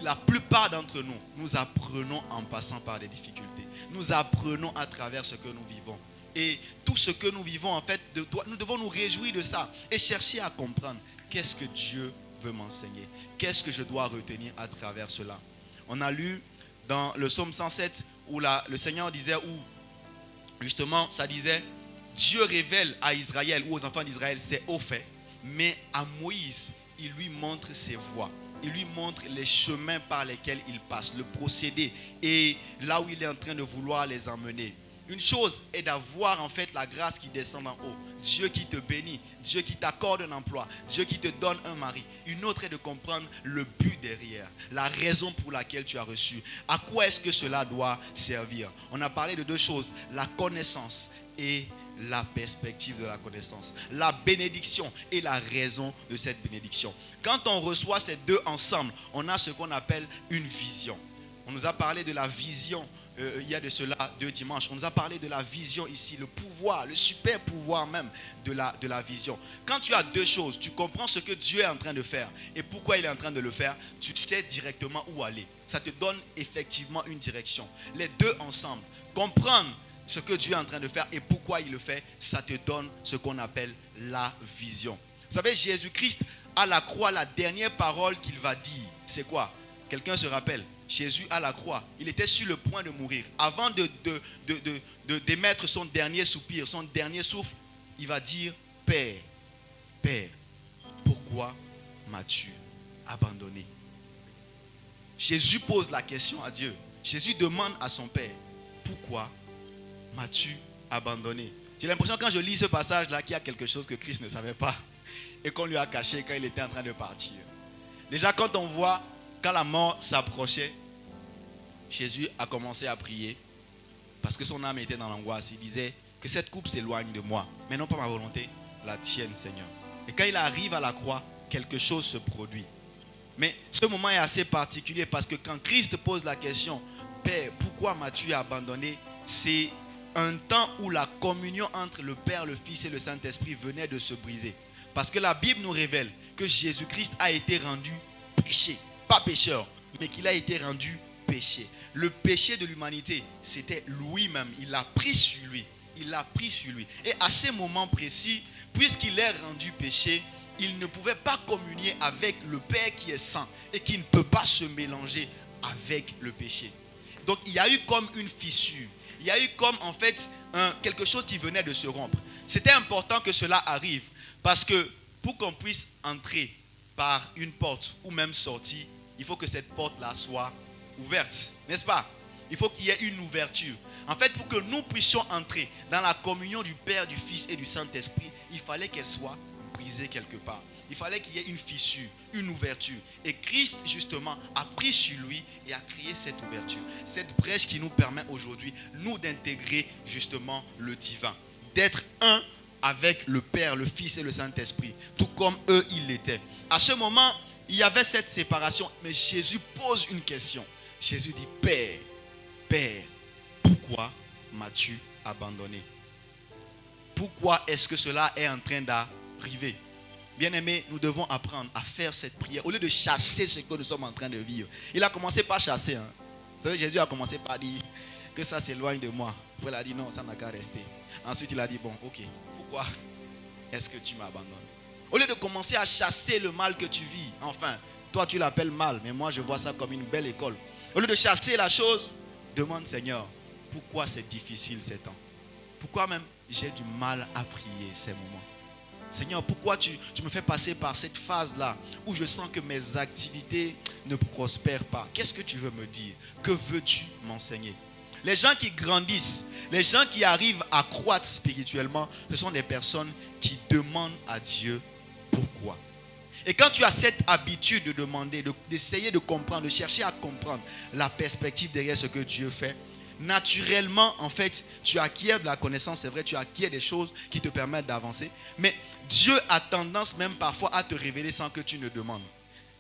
la plupart d'entre nous, nous apprenons en passant par des difficultés. Nous apprenons à travers ce que nous vivons. Et tout ce que nous vivons, en fait, nous devons nous réjouir de ça et chercher à comprendre qu'est-ce que Dieu veut m'enseigner. Qu'est-ce que je dois retenir à travers cela? On a lu dans le psaume 107 où le Seigneur disait, où justement ça disait, Dieu révèle à Israël ou aux enfants d'Israël ses hauts faits, mais à Moïse, il lui montre ses voies. Il lui montre les chemins par lesquels il passe, le procédé et là où il est en train de vouloir les emmener. Une chose est d'avoir en fait la grâce qui descend en haut. Dieu qui te bénit, Dieu qui t'accorde un emploi, Dieu qui te donne un mari. Une autre est de comprendre le but derrière, la raison pour laquelle tu as reçu. À quoi est-ce que cela doit servir? On a parlé de deux choses, la connaissance et la perspective de la connaissance. La bénédiction et la raison de cette bénédiction. Quand on reçoit ces deux ensemble, on a ce qu'on appelle une vision. On nous a parlé de la vision. Il y a de cela 2 dimanches. On nous a parlé de la vision ici, le pouvoir, le super pouvoir même de la vision. Quand tu as deux choses, tu comprends ce que Dieu est en train de faire et pourquoi il est en train de le faire, tu sais directement où aller. Ça te donne effectivement une direction. Les deux ensemble, comprendre ce que Dieu est en train de faire et pourquoi il le fait, ça te donne ce qu'on appelle la vision. Vous savez, Jésus-Christ, à la croix, la dernière parole qu'il va dire, c'est quoi? Quelqu'un se rappelle? Jésus à la croix, il était sur le point de mourir. Avant d'émettre son dernier soupir, son dernier souffle, il va dire, Père, Père, pourquoi m'as-tu abandonné? Jésus pose la question à Dieu. Jésus demande à son Père, pourquoi m'as-tu abandonné? J'ai l'impression quand je lis ce passage-là qu'il y a quelque chose que Christ ne savait pas et qu'on lui a caché quand il était en train de partir. Déjà quand on voit, quand la mort s'approchait, Jésus a commencé à prier parce que son âme était dans l'angoisse. Il disait que cette coupe s'éloigne de moi, mais non pas ma volonté, la tienne, Seigneur. Et quand il arrive à la croix, quelque chose se produit. Mais ce moment est assez particulier parce que quand Christ pose la question, Père, pourquoi m'as-tu abandonné? C'est un temps où la communion entre le Père, le Fils et le Saint-Esprit venait de se briser. Parce que la Bible nous révèle que Jésus-Christ a été rendu péché. Pas pécheur, mais qu'il a été rendu péché. Le péché de l'humanité, c'était lui-même. Il l'a pris sur lui. Il l'a pris sur lui. Et à ce moment précis, puisqu'il est rendu péché, il ne pouvait pas communier avec le Père qui est saint et qui ne peut pas se mélanger avec le péché. Donc il y a eu comme une fissure. Il y a eu comme en fait quelque chose qui venait de se rompre. C'était important que cela arrive parce que pour qu'on puisse entrer par une porte ou même sortir, il faut que cette porte-là soit ouverte, n'est-ce pas? Il faut qu'il y ait une ouverture. En fait, pour que nous puissions entrer dans la communion du Père, du Fils et du Saint-Esprit, il fallait qu'elle soit brisée quelque part. Il fallait qu'il y ait une fissure, une ouverture. Et Christ, justement, a pris sur lui et a créé cette ouverture. Cette brèche qui nous permet aujourd'hui, nous, d'intégrer justement le divin. D'être un avec le Père, le Fils et le Saint-Esprit. Tout comme eux, ils l'étaient. À ce moment, il y avait cette séparation. Mais Jésus pose une question. Jésus dit, Père, Père, pourquoi m'as-tu abandonné? Pourquoi est-ce que cela est en train d'arriver? Bien-aimés, nous devons apprendre à faire cette prière au lieu de chasser ce que nous sommes en train de vivre. Il a commencé par chasser. Vous savez, Jésus a commencé par dire que ça s'éloigne de moi. Après, il a dit non, ça n'a qu'à rester. Ensuite, il a dit bon, ok, pourquoi est-ce que tu m'abandonnes? Au lieu de commencer à chasser le mal que tu vis, enfin, toi tu l'appelles mal, mais moi je vois ça comme une belle école. Au lieu de chasser la chose, demande Seigneur, pourquoi c'est difficile ces temps? Pourquoi même j'ai du mal à prier ces moments? Seigneur, pourquoi tu me fais passer par cette phase-là où je sens que mes activités ne prospèrent pas? Qu'est-ce que tu veux me dire? Que veux-tu m'enseigner? Les gens qui grandissent, les gens qui arrivent à croître spirituellement, ce sont des personnes qui demandent à Dieu pourquoi. Et quand tu as cette habitude de demander, d'essayer de comprendre, de chercher à comprendre la perspective derrière ce que Dieu fait, naturellement, en fait, tu acquiers de la connaissance, c'est vrai, tu acquiers des choses qui te permettent d'avancer. Mais Dieu a tendance même parfois à te révéler sans que tu ne demandes.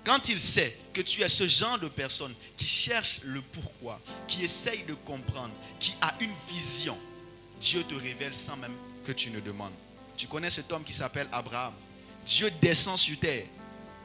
Quand il sait que tu es ce genre de personne qui cherche le pourquoi, qui essaye de comprendre, qui a une vision, Dieu te révèle sans même que tu ne demandes. Tu connais cet homme qui s'appelle Abraham. Dieu descend sur terre.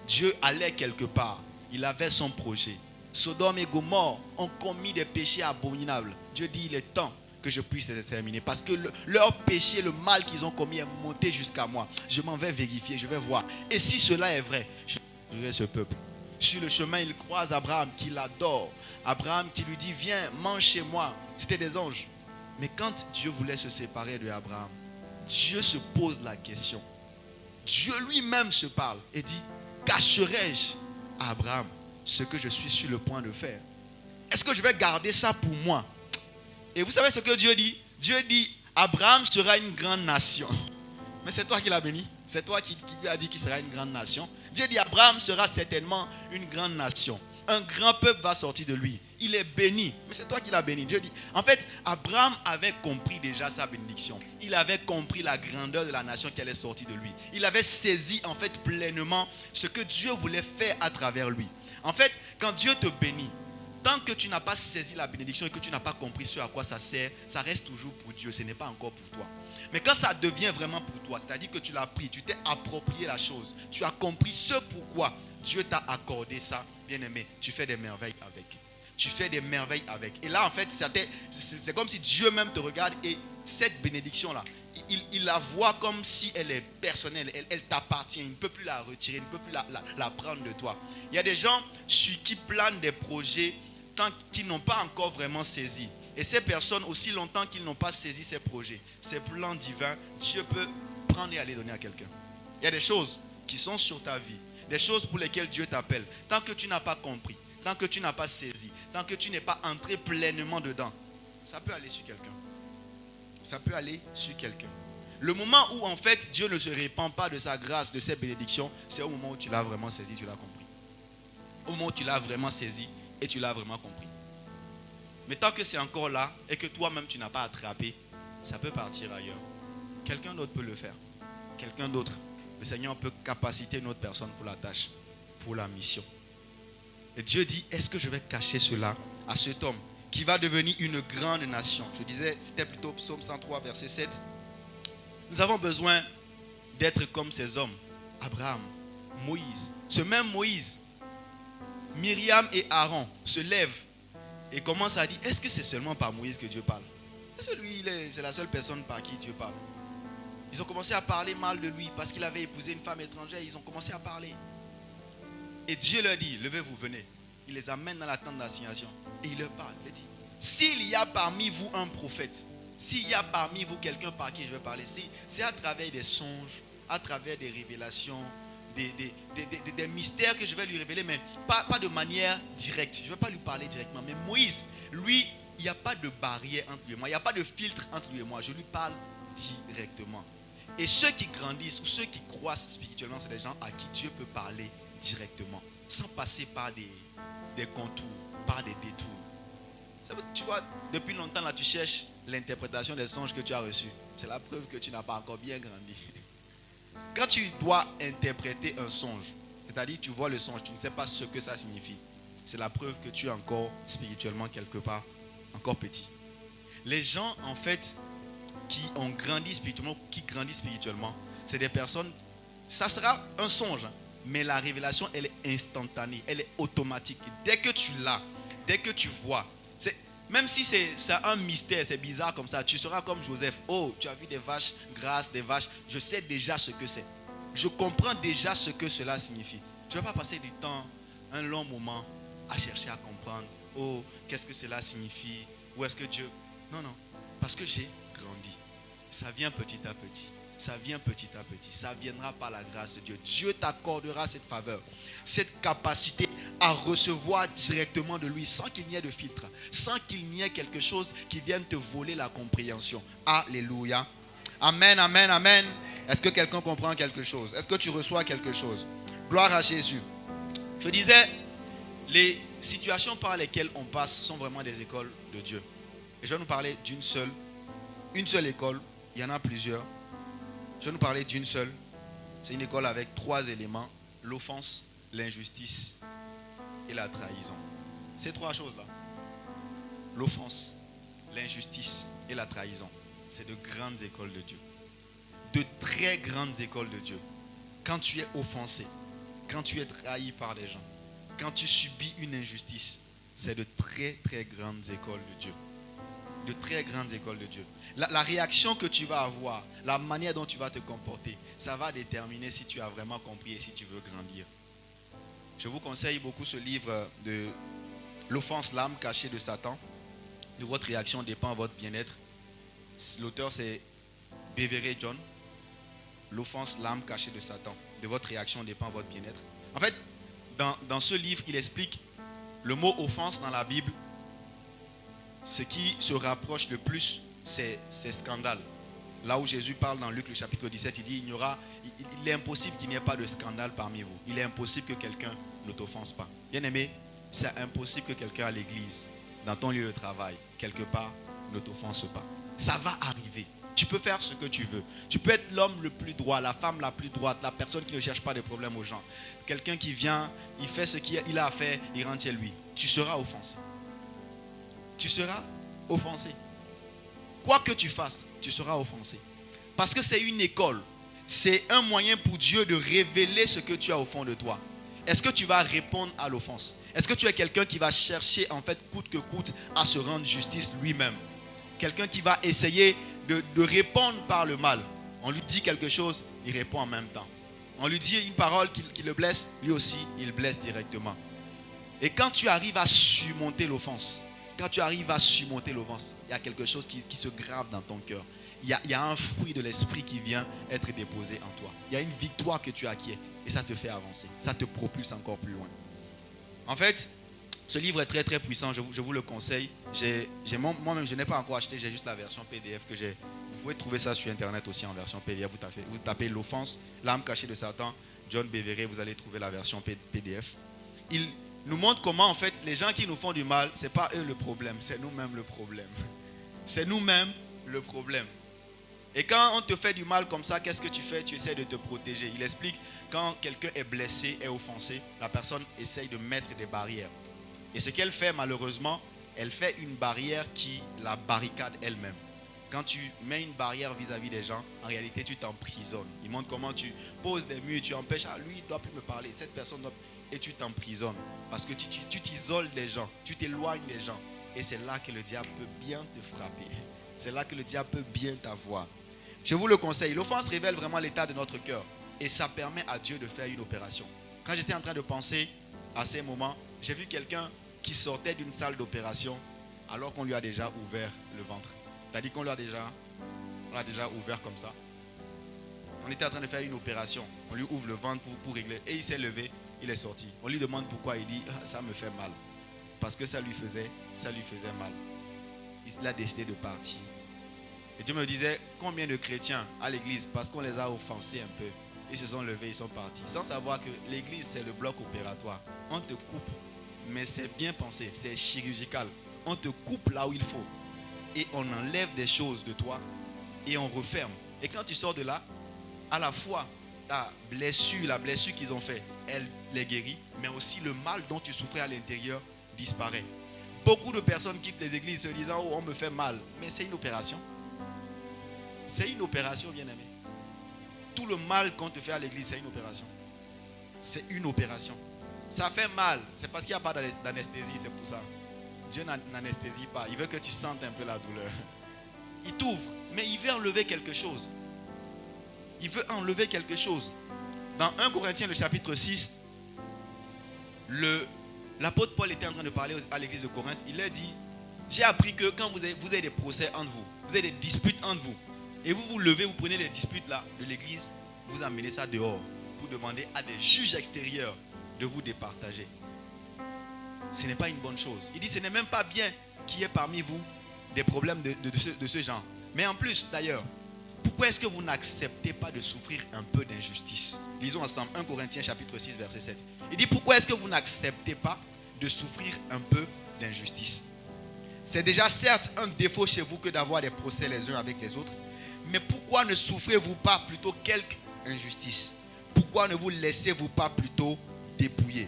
Dieu allait quelque part. Il avait son projet. Sodome et Gomorrhe ont commis des péchés abominables. Dieu dit, il est temps que je puisse les exterminer. Parce que leur péché, le mal qu'ils ont commis est monté jusqu'à moi. Je m'en vais vérifier, je vais voir. Et si cela est vrai, je détruirai ce peuple. Sur le chemin, il croise Abraham qui l'adore. Abraham qui lui dit, viens, mange chez moi. C'était des anges. Mais quand Dieu voulait se séparer de Abraham, Dieu se pose la question. Dieu lui-même se parle et dit, cacherai-je à Abraham ce que je suis sur le point de faire? Est-ce que je vais garder ça pour moi? Et vous savez ce que Dieu dit? Dieu dit, Abraham sera une grande nation. Mais c'est toi qui l'as béni. C'est toi qui lui as dit qu'il sera une grande nation. Dieu dit, Abraham sera certainement une grande nation. Un grand peuple va sortir de lui. Il est béni. Mais c'est toi qui l'as béni. Dieu dit, en fait, Abraham avait compris déjà sa bénédiction. Il avait compris la grandeur de la nation qui allait sortir de lui. Il avait saisi en fait pleinement ce que Dieu voulait faire à travers lui. En fait, quand Dieu te bénit, tant que tu n'as pas saisi la bénédiction et que tu n'as pas compris ce à quoi ça sert, ça reste toujours pour Dieu, ce n'est pas encore pour toi. Mais quand ça devient vraiment pour toi, c'est-à-dire que tu l'as pris, tu t'es approprié la chose, tu as compris ce pourquoi Dieu t'a accordé ça, bien aimé, tu fais des merveilles avec. Tu fais des merveilles avec. Et là, en fait, c'est comme si Dieu même te regarde et cette bénédiction-là, il la voit comme si elle est personnelle, elle t'appartient, il ne peut plus la retirer, il ne peut plus la prendre de toi. Il y a des gens sur qui planent des projets tant qu'ils n'ont pas encore vraiment saisi. Et ces personnes, aussi longtemps qu'ils n'ont pas saisi ces projets, ces plans divins, Dieu peut prendre et aller donner à quelqu'un. Il y a des choses qui sont sur ta vie, des choses pour lesquelles Dieu t'appelle. Tant que tu n'as pas compris, tant que tu n'as pas saisi, tant que tu n'es pas entré pleinement dedans, ça peut aller sur quelqu'un. Ça peut aller sur quelqu'un. Le moment où en fait Dieu ne se répand pas de sa grâce, de ses bénédictions, c'est au moment où tu l'as vraiment saisi, tu l'as compris. Au moment où tu l'as vraiment saisi et tu l'as vraiment compris. Mais tant que c'est encore là et que toi-même tu n'as pas attrapé, ça peut partir ailleurs. Quelqu'un d'autre peut le faire. Quelqu'un d'autre. Le Seigneur peut capaciter une autre personne pour la tâche, pour la mission. Et Dieu dit, est-ce que je vais cacher cela à cet homme qui va devenir une grande nation? Je disais, c'était plutôt Psaume 103, verset 7. Nous avons besoin d'être comme ces hommes Abraham, Moïse. Ce même Moïse, Myriam et Aaron se lèvent et commencent à dire, est-ce que c'est seulement par Moïse que Dieu parle? Est-ce que lui, c'est la seule personne par qui Dieu parle? Ils ont commencé à parler mal de lui parce qu'il avait épousé une femme étrangère. Ils ont commencé à parler. Et Dieu leur dit, levez-vous, venez. Il les amène dans la tente d'assignation. Et il leur parle. Il dit, s'il y a parmi vous un prophète, s'il y a parmi vous quelqu'un par qui je vais parler, c'est à travers des songes, à travers des révélations, des mystères que je vais lui révéler, mais pas de manière directe. Je ne vais pas lui parler directement. Mais Moïse, lui, il n'y a pas de barrière entre lui et moi. Il n'y a pas de filtre entre lui et moi. Je lui parle directement. Et ceux qui grandissent ou ceux qui croissent spirituellement, c'est des gens à qui Dieu peut parler directement, sans passer par des contours, par des détours. Tu vois, depuis longtemps, là, tu cherches l'interprétation des songes que tu as reçus. C'est la preuve que tu n'as pas encore bien grandi. Quand tu dois interpréter un songe, c'est-à-dire tu vois le songe, tu ne sais pas ce que ça signifie, c'est la preuve que tu es encore spirituellement quelque part, encore petit. Les gens, en fait, qui ont grandi spirituellement, qui grandissent spirituellement, c'est des personnes, ça sera un songe, mais la révélation, elle est instantanée, elle est automatique. Dès que tu l'as, dès que tu vois, même si c'est un mystère, c'est bizarre comme ça, tu seras comme Joseph. Oh, tu as vu des vaches grasses, des vaches, je sais déjà ce que c'est. Je comprends déjà ce que cela signifie. Je ne vais pas passer du temps, un long moment, à chercher à comprendre. Oh, qu'est-ce que cela signifie? Où est-ce que Dieu... Non, parce que j'ai grandi. Ça vient petit à petit. Ça vient petit à petit. Ça viendra par la grâce de Dieu. Dieu t'accordera cette faveur, cette capacité à recevoir directement de lui sans qu'il n'y ait de filtre, sans qu'il n'y ait quelque chose qui vienne te voler la compréhension. Alléluia. Amen, amen, amen. Est-ce que quelqu'un comprend quelque chose? Est-ce que tu reçois quelque chose? Gloire à Jésus. Je disais, les situations par lesquelles on passe sont vraiment des écoles de Dieu. Et je vais nous parler d'une seule école. Il y en a plusieurs. Je vais nous parler d'une seule. C'est une école avec 3 éléments. L'offense, l'injustice et la trahison. Ces 3 choses-là. L'offense, l'injustice et la trahison. C'est de grandes écoles de Dieu. De très grandes écoles de Dieu. Quand tu es offensé, quand tu es trahi par des gens, quand tu subis une injustice, c'est de très très grandes écoles de Dieu. De très grandes écoles de Dieu. La réaction que tu vas avoir, la manière dont tu vas te comporter, ça va déterminer si tu as vraiment compris et si tu veux grandir. Je vous conseille beaucoup ce livre de L'offense, l'âme cachée de Satan. De votre réaction dépend votre bien-être. L'auteur c'est Beverly John. L'offense, l'âme cachée de Satan. De votre réaction dépend votre bien-être. En fait, dans ce livre, il explique le mot offense dans la Bible. Ce qui se rapproche le plus, c'est scandale. Là où Jésus parle dans Luc le chapitre 17, il dit il est impossible qu'il n'y ait pas de scandale parmi vous. Il est impossible que quelqu'un ne t'offense pas. Bien aimé, c'est impossible que quelqu'un à l'église, dans ton lieu de travail, quelque part, ne t'offense pas. Ça va arriver. Tu peux faire ce que tu veux. Tu peux être l'homme le plus droit, la femme la plus droite, la personne qui ne cherche pas de problème aux gens. Quelqu'un qui vient, il fait ce qu'il a à faire, il rentre chez lui. Tu seras offensé. Tu seras offensé. Quoi que tu fasses, tu seras offensé. Parce que c'est une école. C'est un moyen pour Dieu de révéler ce que tu as au fond de toi. Est-ce que tu vas répondre à l'offense? Est-ce que tu es quelqu'un qui va chercher, en fait, coûte que coûte, à se rendre justice lui-même? Quelqu'un qui va essayer de répondre par le mal. On lui dit quelque chose, il répond en même temps. On lui dit une parole qui le blesse, lui aussi, il blesse directement. Et quand tu arrives à surmonter l'offense, il y a quelque chose qui se grave dans ton cœur. Il y a un fruit de l'esprit qui vient être déposé en toi. Il y a une victoire que tu acquiers et ça te fait avancer. Ça te propulse encore plus loin. En fait, ce livre est très très puissant, je vous le conseille. Moi-même, je n'ai pas encore acheté, j'ai juste la version PDF que j'ai. Vous pouvez trouver ça sur Internet aussi en version PDF. Vous tapez l'offense, l'âme cachée de Satan, John Bevere, vous allez trouver la version PDF. Il nous montre comment, en fait, les gens qui nous font du mal, ce n'est pas eux le problème, c'est nous-mêmes le problème. C'est nous-mêmes le problème. Et quand on te fait du mal comme ça, qu'est-ce que tu fais? Tu essaies de te protéger. Il explique, quand quelqu'un est blessé, est offensé, la personne essaye de mettre des barrières. Et ce qu'elle fait, malheureusement, elle fait une barrière qui la barricade elle-même. quand tu mets une barrière vis-à-vis des gens, en réalité, tu t'emprisonnes. Il montre comment tu poses des murs, tu empêches, lui, il ne doit plus me parler, cette personne doit... Et tu t'emprisonnes. Parce que tu t'isoles des gens, tu t'éloignes des gens. Et c'est là que le diable peut bien te frapper. C'est là que le diable peut bien t'avoir. Je vous le conseille. L'offense révèle vraiment l'état de notre cœur. Et ça permet à Dieu de faire une opération. Quand j'étais en train de penser à ces moments, j'ai vu quelqu'un qui sortait d'une salle d'opération alors qu'on lui a déjà ouvert le ventre. C'est-à-dire qu'on l'a déjà ouvert comme ça. On était en train de faire une opération. On lui ouvre le ventre pour régler. Et il s'est levé, il est sorti. On lui demande pourquoi. Il dit, ça me fait mal. Parce que ça lui faisait mal. Il a décidé de partir. Et Dieu me disait, combien de chrétiens à l'église, parce qu'on les a offensés un peu, ils se sont levés, ils sont partis. Sans savoir que l'église, c'est le bloc opératoire. On te coupe, mais c'est bien pensé, c'est chirurgical. On te coupe là où il faut. Et on enlève des choses de toi et on referme. Et quand tu sors de là, à la fois ta blessure, la blessure qu'ils ont fait, elle les guérit, mais aussi le mal dont tu souffrais à l'intérieur disparaît. Beaucoup de personnes quittent les églises se disant, oh, on me fait mal. Mais c'est une opération. C'est une opération, bien-aimé. Tout le mal qu'on te fait à l'église, c'est une opération. C'est une opération. Ça fait mal. C'est parce qu'il n'y a pas d'anesthésie, c'est pour ça. Dieu n'anesthésie pas. Il veut que tu sentes un peu la douleur. Il t'ouvre, mais il veut enlever quelque chose. Il veut enlever quelque chose. Dans 1 Corinthiens, le chapitre 6, l'apôtre Paul était en train de parler à l'église de Corinthe. Il a dit, j'ai appris que quand vous avez des procès entre vous, vous avez des disputes entre vous, et vous vous levez, vous prenez les disputes là de l'église, vous amenez ça dehors pour demander à des juges extérieurs de vous départager. Ce n'est pas une bonne chose. Il dit, ce n'est même pas bien qu'il y ait parmi vous des problèmes de ce genre. Mais en plus, d'ailleurs, pourquoi est-ce que vous n'acceptez pas de souffrir un peu d'injustice? Lisons ensemble 1 Corinthiens chapitre 6 verset 7. Il dit, pourquoi est-ce que vous n'acceptez pas de souffrir un peu d'injustice? C'est déjà certes un défaut chez vous que d'avoir des procès les uns avec les autres. Mais pourquoi ne souffrez-vous pas plutôt quelque injustice? Pourquoi ne vous laissez-vous pas plutôt dépouiller?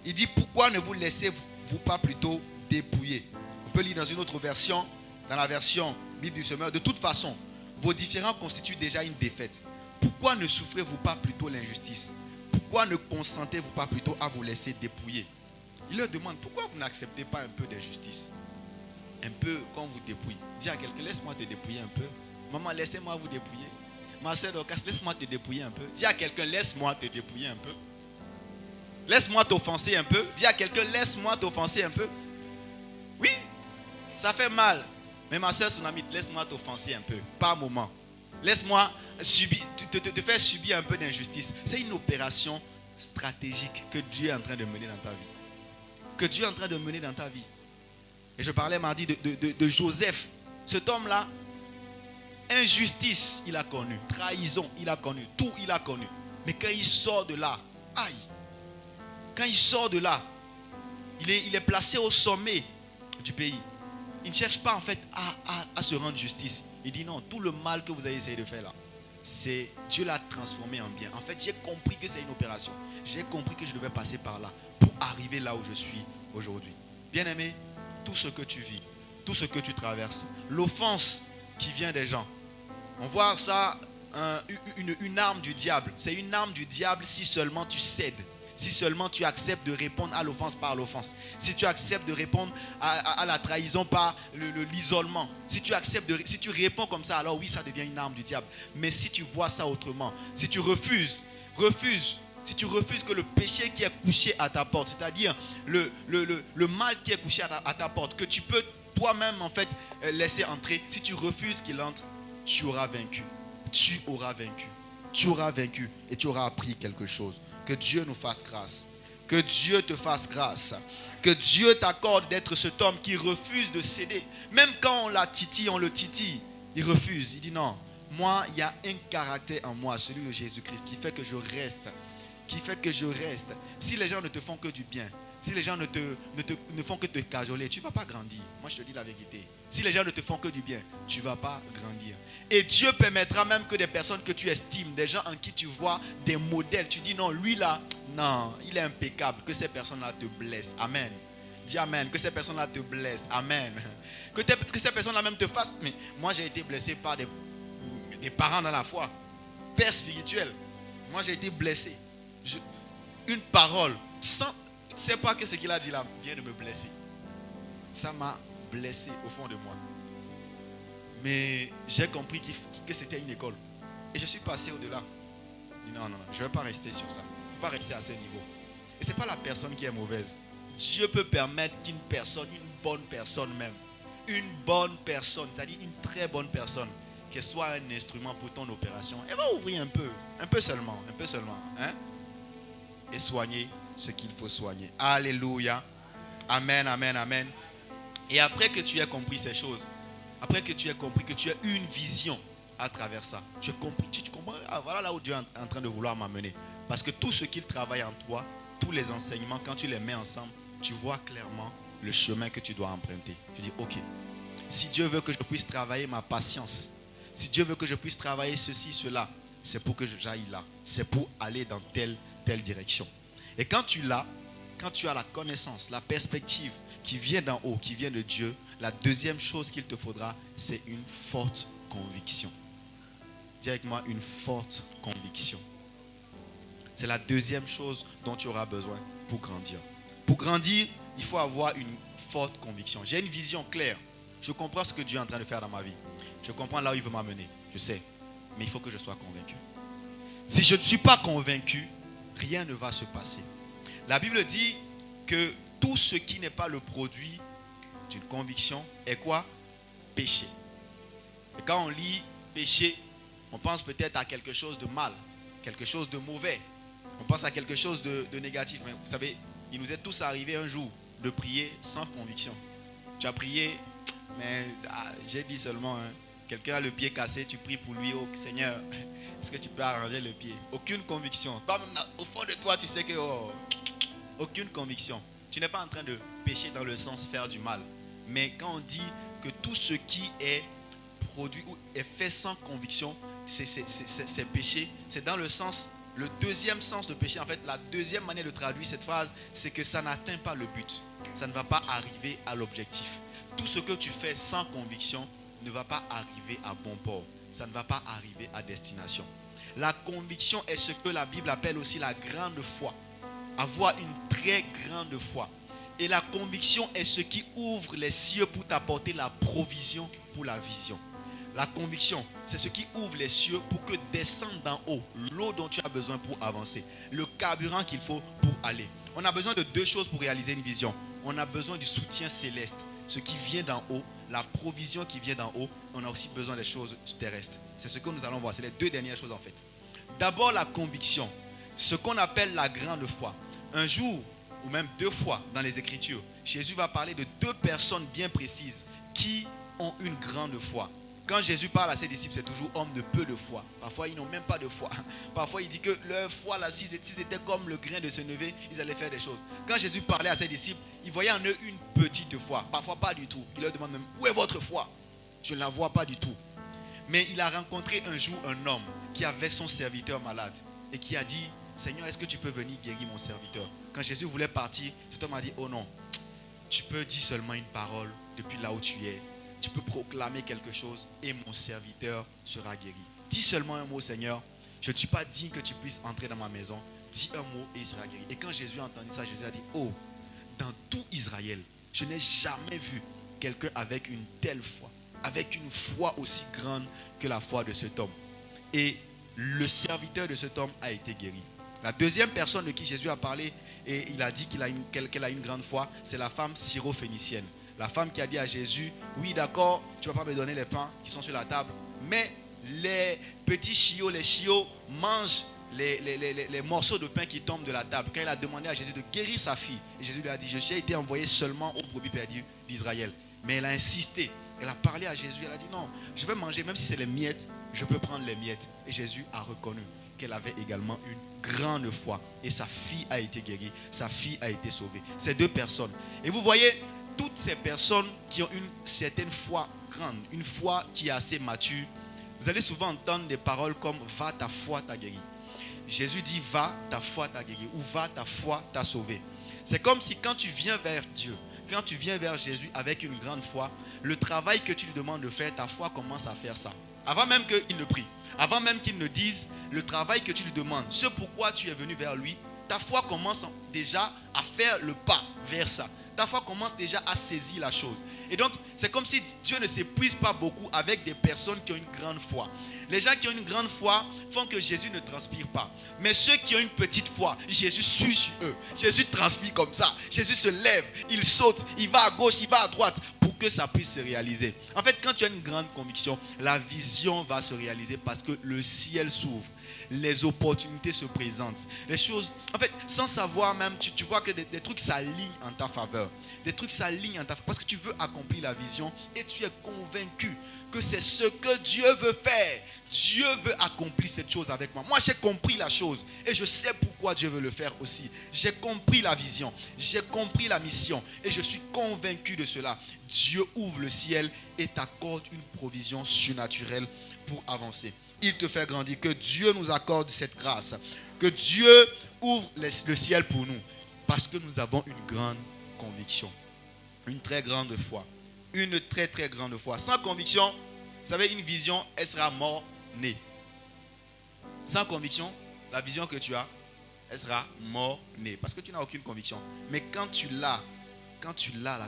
Il dit, pourquoi ne vous laissez-vous pas plutôt dépouiller? On peut lire dans une autre version, dans la version Bible du Semeur. De toute façon, vos différends constituent déjà une défaite. Pourquoi ne souffrez-vous pas plutôt l'injustice? Pourquoi ne consentez-vous pas plutôt à vous laisser dépouiller? Il leur demande, pourquoi vous n'acceptez pas un peu d'injustice? Un peu quand vous dépouillez. Dis à quelqu'un, laisse-moi te dépouiller un peu. Maman, laissez-moi vous dépouiller. Ma soeur Dorcas, laisse-moi te dépouiller un peu. Dis à quelqu'un, laisse-moi te dépouiller un peu. Laisse-moi t'offenser un peu. Dis à quelqu'un, laisse-moi t'offenser un peu. Oui, ça fait mal. Mais ma soeur Tsunami, laisse-moi t'offenser un peu. Par moment. Laisse-moi te faire subir un peu d'injustice. C'est une opération stratégique que Dieu est en train de mener dans ta vie. Que Dieu est en train de mener dans ta vie. Et je parlais mardi de Joseph. Cet homme-là, injustice, il a connu. Trahison, il a connu. Tout, il a connu. Mais quand il sort de là, aïe. Quand il sort de là, il est placé au sommet du pays. Il ne cherche pas en fait à se rendre justice. Il dit non, tout le mal que vous avez essayé de faire là, c'est Dieu l'a transformé en bien. En fait, j'ai compris que c'est une opération. J'ai compris que je devais passer par là pour arriver là où je suis aujourd'hui. Bien-aimé, tout ce que tu vis, tout ce que tu traverses, l'offense qui vient des gens, on voit ça, une arme du diable. C'est une arme du diable si seulement tu cèdes. Si seulement tu acceptes de répondre à l'offense par l'offense. Si tu acceptes de répondre à la trahison par l'isolement. Si tu réponds comme ça, alors oui, ça devient une arme du diable. Mais si tu vois ça autrement, si tu refuses, si tu refuses que le péché qui est couché à ta porte, c'est-à-dire le mal qui est couché à ta porte, que tu peux toi-même en fait laisser entrer, si tu refuses qu'il entre, tu auras vaincu. Tu auras vaincu. Tu auras vaincu et tu auras appris quelque chose. Que Dieu nous fasse grâce. Que Dieu te fasse grâce. Que Dieu t'accorde d'être cet homme qui refuse de céder. Même quand on le titille, il refuse. Il dit non, moi, il y a un caractère en moi, celui de Jésus-Christ, qui fait que je reste. Qui fait que je reste. Si les gens ne te font que du bien, si les gens ne font que te cajoler, tu ne vas pas grandir. Moi, je te dis la vérité. Si les gens ne te font que du bien, tu ne vas pas grandir. Et Dieu permettra même que des personnes que tu estimes, des gens en qui tu vois des modèles, tu dis non, lui là, non, il est impeccable, que ces personnes-là te blessent. Amen. Dis Amen. Que ces personnes-là te blessent. Amen. Que ces personnes-là même te fassent. Mais moi, j'ai été blessé par des parents dans la foi. Père spirituel. Moi, j'ai été blessé. Une parole, sans... Je ne sais pas que ce qu'il a dit là vient de me blesser. Ça m'a blessé au fond de moi. Mais j'ai compris que c'était une école. Et je suis passé au-delà. Non, je ne vais pas rester sur ça. Je ne vais pas rester à ce niveau. Et ce n'est pas la personne qui est mauvaise. Dieu peut permettre qu'une personne, une bonne personne même, une bonne personne, c'est-à-dire une très bonne personne, qu'elle soit un instrument pour ton opération. Elle va ouvrir un peu seulement, hein? Et soigner ce qu'il faut soigner. Alléluia. Amen, amen, amen. Et après que tu aies compris ces choses, après que tu aies compris que tu as une vision à travers ça, tu as compris, tu comprends, voilà là où Dieu est en train de vouloir m'amener. Parce que tout ce qu'il travaille en toi, tous les enseignements, quand tu les mets ensemble, tu vois clairement le chemin que tu dois emprunter. Tu dis, ok, si Dieu veut que je puisse travailler ma patience, si Dieu veut que je puisse travailler ceci, cela, c'est pour que j'aille là. C'est pour aller dans telle direction. Et quand tu l'as, quand tu as la connaissance, la perspective qui vient d'en haut, qui vient de Dieu, la deuxième chose qu'il te faudra, c'est une forte conviction. Dis avec moi, une forte conviction. C'est la deuxième chose dont tu auras besoin pour grandir. Pour grandir, il faut avoir une forte conviction. J'ai une vision claire. Je comprends ce que Dieu est en train de faire dans ma vie. Je comprends là où il veut m'amener. Je sais. Mais il faut que je sois convaincu. Si je ne suis pas convaincu, rien ne va se passer. La Bible dit que tout ce qui n'est pas le produit d'une conviction est quoi? Péché. Et quand on lit péché, on pense peut-être à quelque chose de mal, quelque chose de mauvais. On pense à quelque chose de négatif. Mais vous savez, il nous est tous arrivé un jour de prier sans conviction. Tu as prié, mais j'ai dit seulement, hein, quelqu'un a le pied cassé, tu pries pour lui, oh Seigneur, est-ce que tu peux arranger le pied? Aucune conviction. Au fond de toi, tu sais que, aucune conviction. Tu n'es pas en train de pécher dans le sens faire du mal. Mais quand on dit que tout ce qui est produit ou est fait sans conviction, c'est péché, c'est dans le sens, le deuxième sens de péché, en fait, la deuxième manière de traduire cette phrase, c'est que ça n'atteint pas le but. Ça ne va pas arriver à l'objectif. Tout ce que tu fais sans conviction ne va pas arriver à bon port. Ça ne va pas arriver à destination. La conviction est ce que la Bible appelle aussi la grande foi. Avoir une très grande foi. Et la conviction est ce qui ouvre les cieux pour t'apporter la provision pour la vision. La conviction, c'est ce qui ouvre les cieux pour que descende d'en haut l'eau dont tu as besoin pour avancer. Le carburant qu'il faut pour aller. On a besoin de deux choses pour réaliser une vision. On a besoin du soutien céleste. Ce qui vient d'en haut, la provision qui vient d'en haut. On a aussi besoin des choses terrestres. C'est ce que nous allons voir. C'est les deux dernières choses en fait. D'abord la conviction. Ce qu'on appelle la grande foi. Un jour, ou même deux fois dans les Écritures, Jésus va parler de deux personnes bien précises qui ont une grande foi. Quand Jésus parle à ses disciples, c'est toujours homme de peu de foi. Parfois, ils n'ont même pas de foi. Parfois, il dit que leur foi, là, s'ils étaient comme le grain de sénévé, ils allaient faire des choses. Quand Jésus parlait à ses disciples, il voyait en eux une petite foi. Parfois, pas du tout. Il leur demande même, où est votre foi? Je ne la vois pas du tout. Mais il a rencontré un jour un homme qui avait son serviteur malade et qui a dit, Seigneur, est-ce que tu peux venir guérir mon serviteur? Quand Jésus voulait partir, cet homme a dit, oh non, tu peux dire seulement une parole depuis là où tu es. Tu peux proclamer quelque chose et mon serviteur sera guéri. Dis seulement un mot, Seigneur. Je ne suis pas digne que tu puisses entrer dans ma maison. Dis un mot et il sera guéri. Et quand Jésus a entendu ça, Jésus a dit, oh, dans tout Israël, je n'ai jamais vu quelqu'un avec une telle foi, avec une foi aussi grande que la foi de cet homme. Et le serviteur de cet homme a été guéri. La deuxième personne de qui Jésus a parlé, et il a dit qu'elle a une grande foi, c'est la femme syrophénicienne. La femme qui a dit à Jésus, oui d'accord, tu ne vas pas me donner les pains qui sont sur la table, mais les petits chiots, les chiots mangent les morceaux de pain qui tombent de la table. Quand il a demandé à Jésus de guérir sa fille, et Jésus lui a dit, j'ai été envoyé seulement aux brebis perdues d'Israël. Mais elle a insisté, elle a parlé à Jésus, elle a dit non, je vais manger, même si c'est les miettes, je peux prendre les miettes. Et Jésus a reconnu qu'elle avait également une grande foi. Et sa fille a été guérie, sa fille a été sauvée. Ces deux personnes. Et vous voyez, toutes ces personnes qui ont une certaine foi grande, une foi qui est assez mature, vous allez souvent entendre des paroles comme « va, ta foi t'a guéri ». Jésus dit « va, ta foi t'a guéri » ou « va, ta foi t'a sauvé ». C'est comme si quand tu viens vers Dieu, quand tu viens vers Jésus avec une grande foi, le travail que tu lui demandes de faire, ta foi commence à faire ça. Avant même qu'il ne prie, avant même qu'il ne dise le travail que tu lui demandes, ce pourquoi tu es venu vers lui, ta foi commence déjà à faire le pas vers ça. Ta foi commence déjà à saisir la chose. Et donc, c'est comme si Dieu ne s'épuise pas beaucoup avec des personnes qui ont une grande foi. Les gens qui ont une grande foi font que Jésus ne transpire pas. Mais ceux qui ont une petite foi, Jésus suit sur eux. Jésus transpire comme ça. Jésus se lève, il saute, il va à gauche, il va à droite pour que ça puisse se réaliser. En fait, quand tu as une grande conviction, la vision va se réaliser parce que le ciel s'ouvre. Les opportunités se présentent. Les choses, en fait, sans savoir même, tu vois que des trucs s'alignent en ta faveur. Des trucs s'alignent en ta faveur parce que tu veux accomplir la vision et tu es convaincu que c'est ce que Dieu veut faire. Dieu veut accomplir cette chose avec moi. Moi, j'ai compris la chose et je sais pourquoi Dieu veut le faire aussi. J'ai compris la vision, j'ai compris la mission et je suis convaincu de cela. Dieu ouvre le ciel et t'accorde une provision surnaturelle pour avancer. Il te fait grandir, que Dieu nous accorde cette grâce, que Dieu ouvre le ciel pour nous, parce que nous avons une grande conviction, une très grande foi, une très très grande foi. Sans conviction, vous savez, une vision, elle sera mort-née. Sans conviction, la vision que tu as, elle sera mort-née, parce que tu n'as aucune conviction. Mais quand tu l'as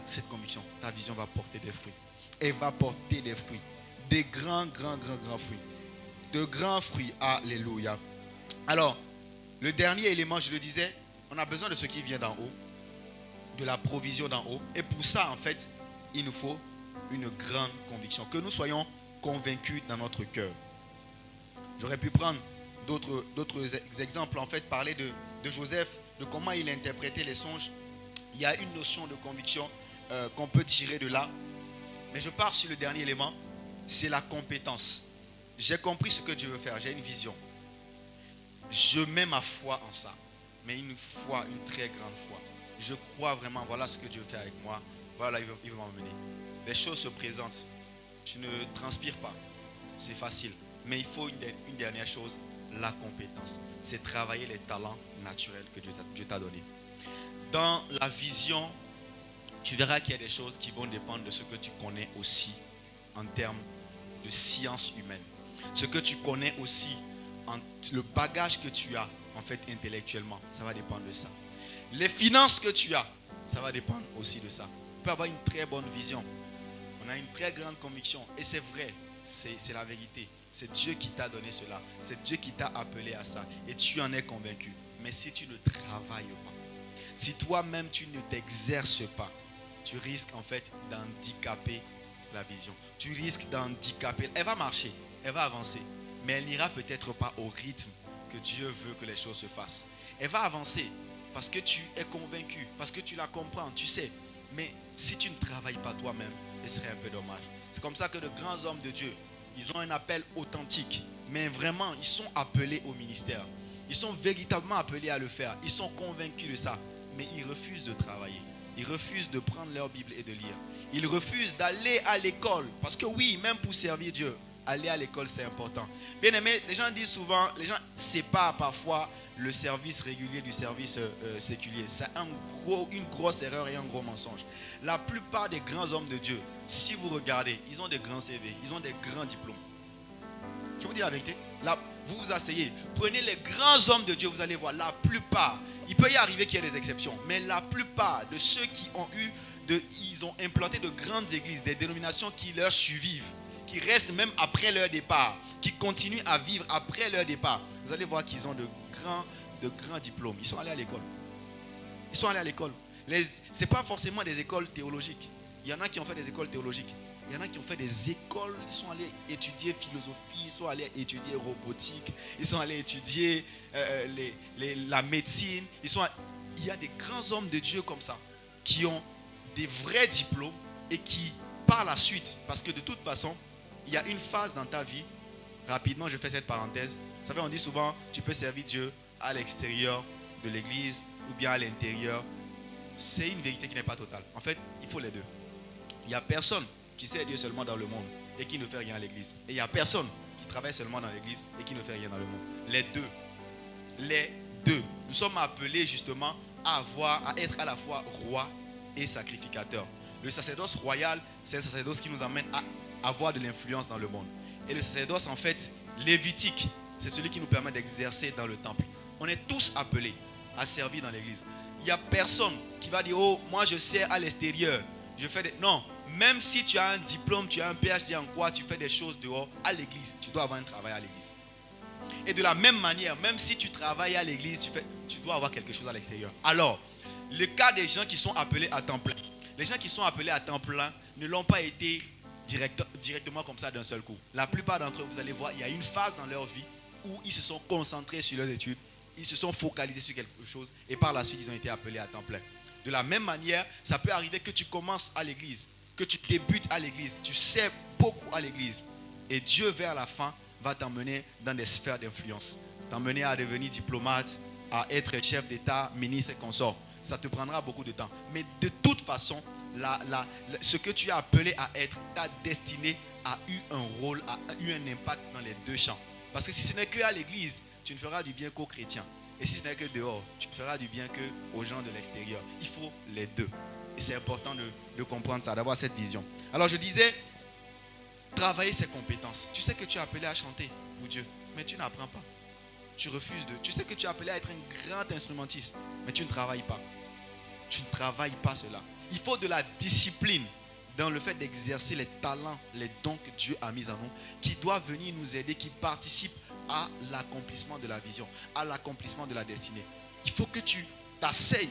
cette conviction, ta vision va porter des fruits. Elle va porter des fruits, des grands fruits. De grands fruits, alléluia. Alors, le dernier élément, je le disais, on a besoin de ce qui vient d'en haut, de la provision d'en haut. Et pour ça, en fait, il nous faut une grande conviction, que nous soyons convaincus dans notre cœur. J'aurais pu prendre d'autres exemples, en fait, parler de Joseph, de comment il interprétait les songes. Il y a une notion de conviction qu'on peut tirer de là. Mais je pars sur le dernier élément, c'est la compétence. J'ai compris ce que Dieu veut faire, j'ai une vision. Je mets ma foi en ça, mais une foi, une très grande foi. Je crois vraiment, voilà ce que Dieu veut faire avec moi, voilà, il veut m'emmener. Les choses se présentent, tu ne transpires pas, c'est facile. Mais il faut une dernière chose, la compétence. C'est travailler les talents naturels que Dieu t'a donnés. Dans la vision, tu verras qu'il y a des choses qui vont dépendre de ce que tu connais aussi en termes de science humaine. Ce que tu connais aussi, le bagage que tu as en fait intellectuellement, ça va dépendre de ça. Les finances que tu as, ça va dépendre aussi de ça. Tu peux avoir une très bonne vision. On a une très grande conviction et c'est vrai, c'est la vérité. C'est Dieu qui t'a donné cela. C'est Dieu qui t'a appelé à ça et tu en es convaincu. Mais si tu ne travailles pas, si toi-même tu ne t'exerces pas, tu risques en fait d'handicaper la vision. Tu risques d'handicaper. Elle va marcher. Elle va avancer, mais elle n'ira peut-être pas au rythme que Dieu veut que les choses se fassent. Elle va avancer parce que tu es convaincu, parce que tu la comprends, tu sais. Mais si tu ne travailles pas toi-même, ce serait un peu dommage. C'est comme ça que de grands hommes de Dieu, ils ont un appel authentique, mais vraiment, ils sont appelés au ministère. Ils sont véritablement appelés à le faire. Ils sont convaincus de ça, mais ils refusent de travailler. Ils refusent de prendre leur Bible et de lire. Ils refusent d'aller à l'école, parce que oui, même pour servir Dieu, aller à l'école, c'est important. Bien aimé, les gens disent souvent, les gens séparent parfois le service régulier du service séculier. C'est une grosse erreur et un gros mensonge. La plupart des grands hommes de Dieu, si vous regardez, ils ont des grands CV, ils ont des grands diplômes. Je vous dis la vérité. Là, vous vous asseyez, prenez les grands hommes de Dieu, vous allez voir, la plupart, il peut y arriver qu'il y ait des exceptions, mais la plupart de ceux qui ont ils ont implanté de grandes églises, des dénominations qui leur survivent, qui restent même après leur départ, qui continuent à vivre après leur départ, vous allez voir qu'ils ont de grands diplômes. Ils sont allés à l'école. Ils sont allés à l'école. Ce n'est pas forcément des écoles théologiques. Il y en a qui ont fait des écoles théologiques. Il y en a qui ont fait des écoles. Ils sont allés étudier philosophie. Ils sont allés étudier robotique. Ils sont allés étudier la médecine. Il y a des grands hommes de Dieu comme ça qui ont des vrais diplômes et qui, par la suite, parce que de toute façon, il y a une phase dans ta vie, rapidement je fais cette parenthèse, vous savez on dit souvent, tu peux servir Dieu à l'extérieur de l'église ou bien à l'intérieur. C'est une vérité qui n'est pas totale. En fait, il faut les deux. Il n'y a personne qui sert Dieu seulement dans le monde et qui ne fait rien à l'église. Et il n'y a personne qui travaille seulement dans l'église et qui ne fait rien dans le monde. Les deux. Les deux. Nous sommes appelés justement à être à la fois roi et sacrificateur. Le sacerdoce royal, c'est un sacerdoce qui nous amène à avoir de l'influence dans le monde. Et le sacerdoce, en fait, lévitique, c'est celui qui nous permet d'exercer dans le temple. On est tous appelés à servir dans l'église. Il n'y a personne qui va dire, oh, moi je sers à l'extérieur. Je fais des... Non, même si tu as un diplôme, tu as un PhD en quoi, tu fais des choses dehors, à l'église, tu dois avoir un travail à l'église. Et de la même manière, même si tu travailles à l'église, tu dois avoir quelque chose à l'extérieur. Alors, le cas des gens qui sont appelés à temps plein. Les gens qui sont appelés à temps plein ne l'ont pas été directement comme ça d'un seul coup. La plupart d'entre eux, vous allez voir, il y a une phase dans leur vie où ils se sont concentrés sur leurs études, ils se sont focalisés sur quelque chose et par la suite, ils ont été appelés à temps plein. De la même manière, ça peut arriver que tu commences à l'église, que tu débutes à l'église, tu sers beaucoup à l'église et Dieu, vers la fin, va t'emmener dans des sphères d'influence, t'emmener à devenir diplomate, à être chef d'État, ministre et consort. Ça te prendra beaucoup de temps. Mais de toute façon, ce que tu es appelé à être, ta destinée a eu un rôle, a eu un impact dans les deux champs. Parce que si ce n'est qu'à l'église, tu ne feras du bien qu'aux chrétiens. Et si ce n'est que dehors, tu ne feras du bien qu'aux gens de l'extérieur. Il faut les deux. Et c'est important de comprendre ça, d'avoir cette vision. Alors je disais, travailler ses compétences. Tu sais que tu es appelé à chanter pour Dieu, mais tu n'apprends pas. Tu refuses de... Tu sais que tu es appelé à être un grand instrumentiste, mais tu ne travailles pas. Tu ne travailles pas cela. Il faut de la discipline dans le fait d'exercer les talents, les dons que Dieu a mis en nous, qui doivent venir nous aider, qui participent à l'accomplissement de la vision, à l'accomplissement de la destinée. Il faut que tu t'asseyes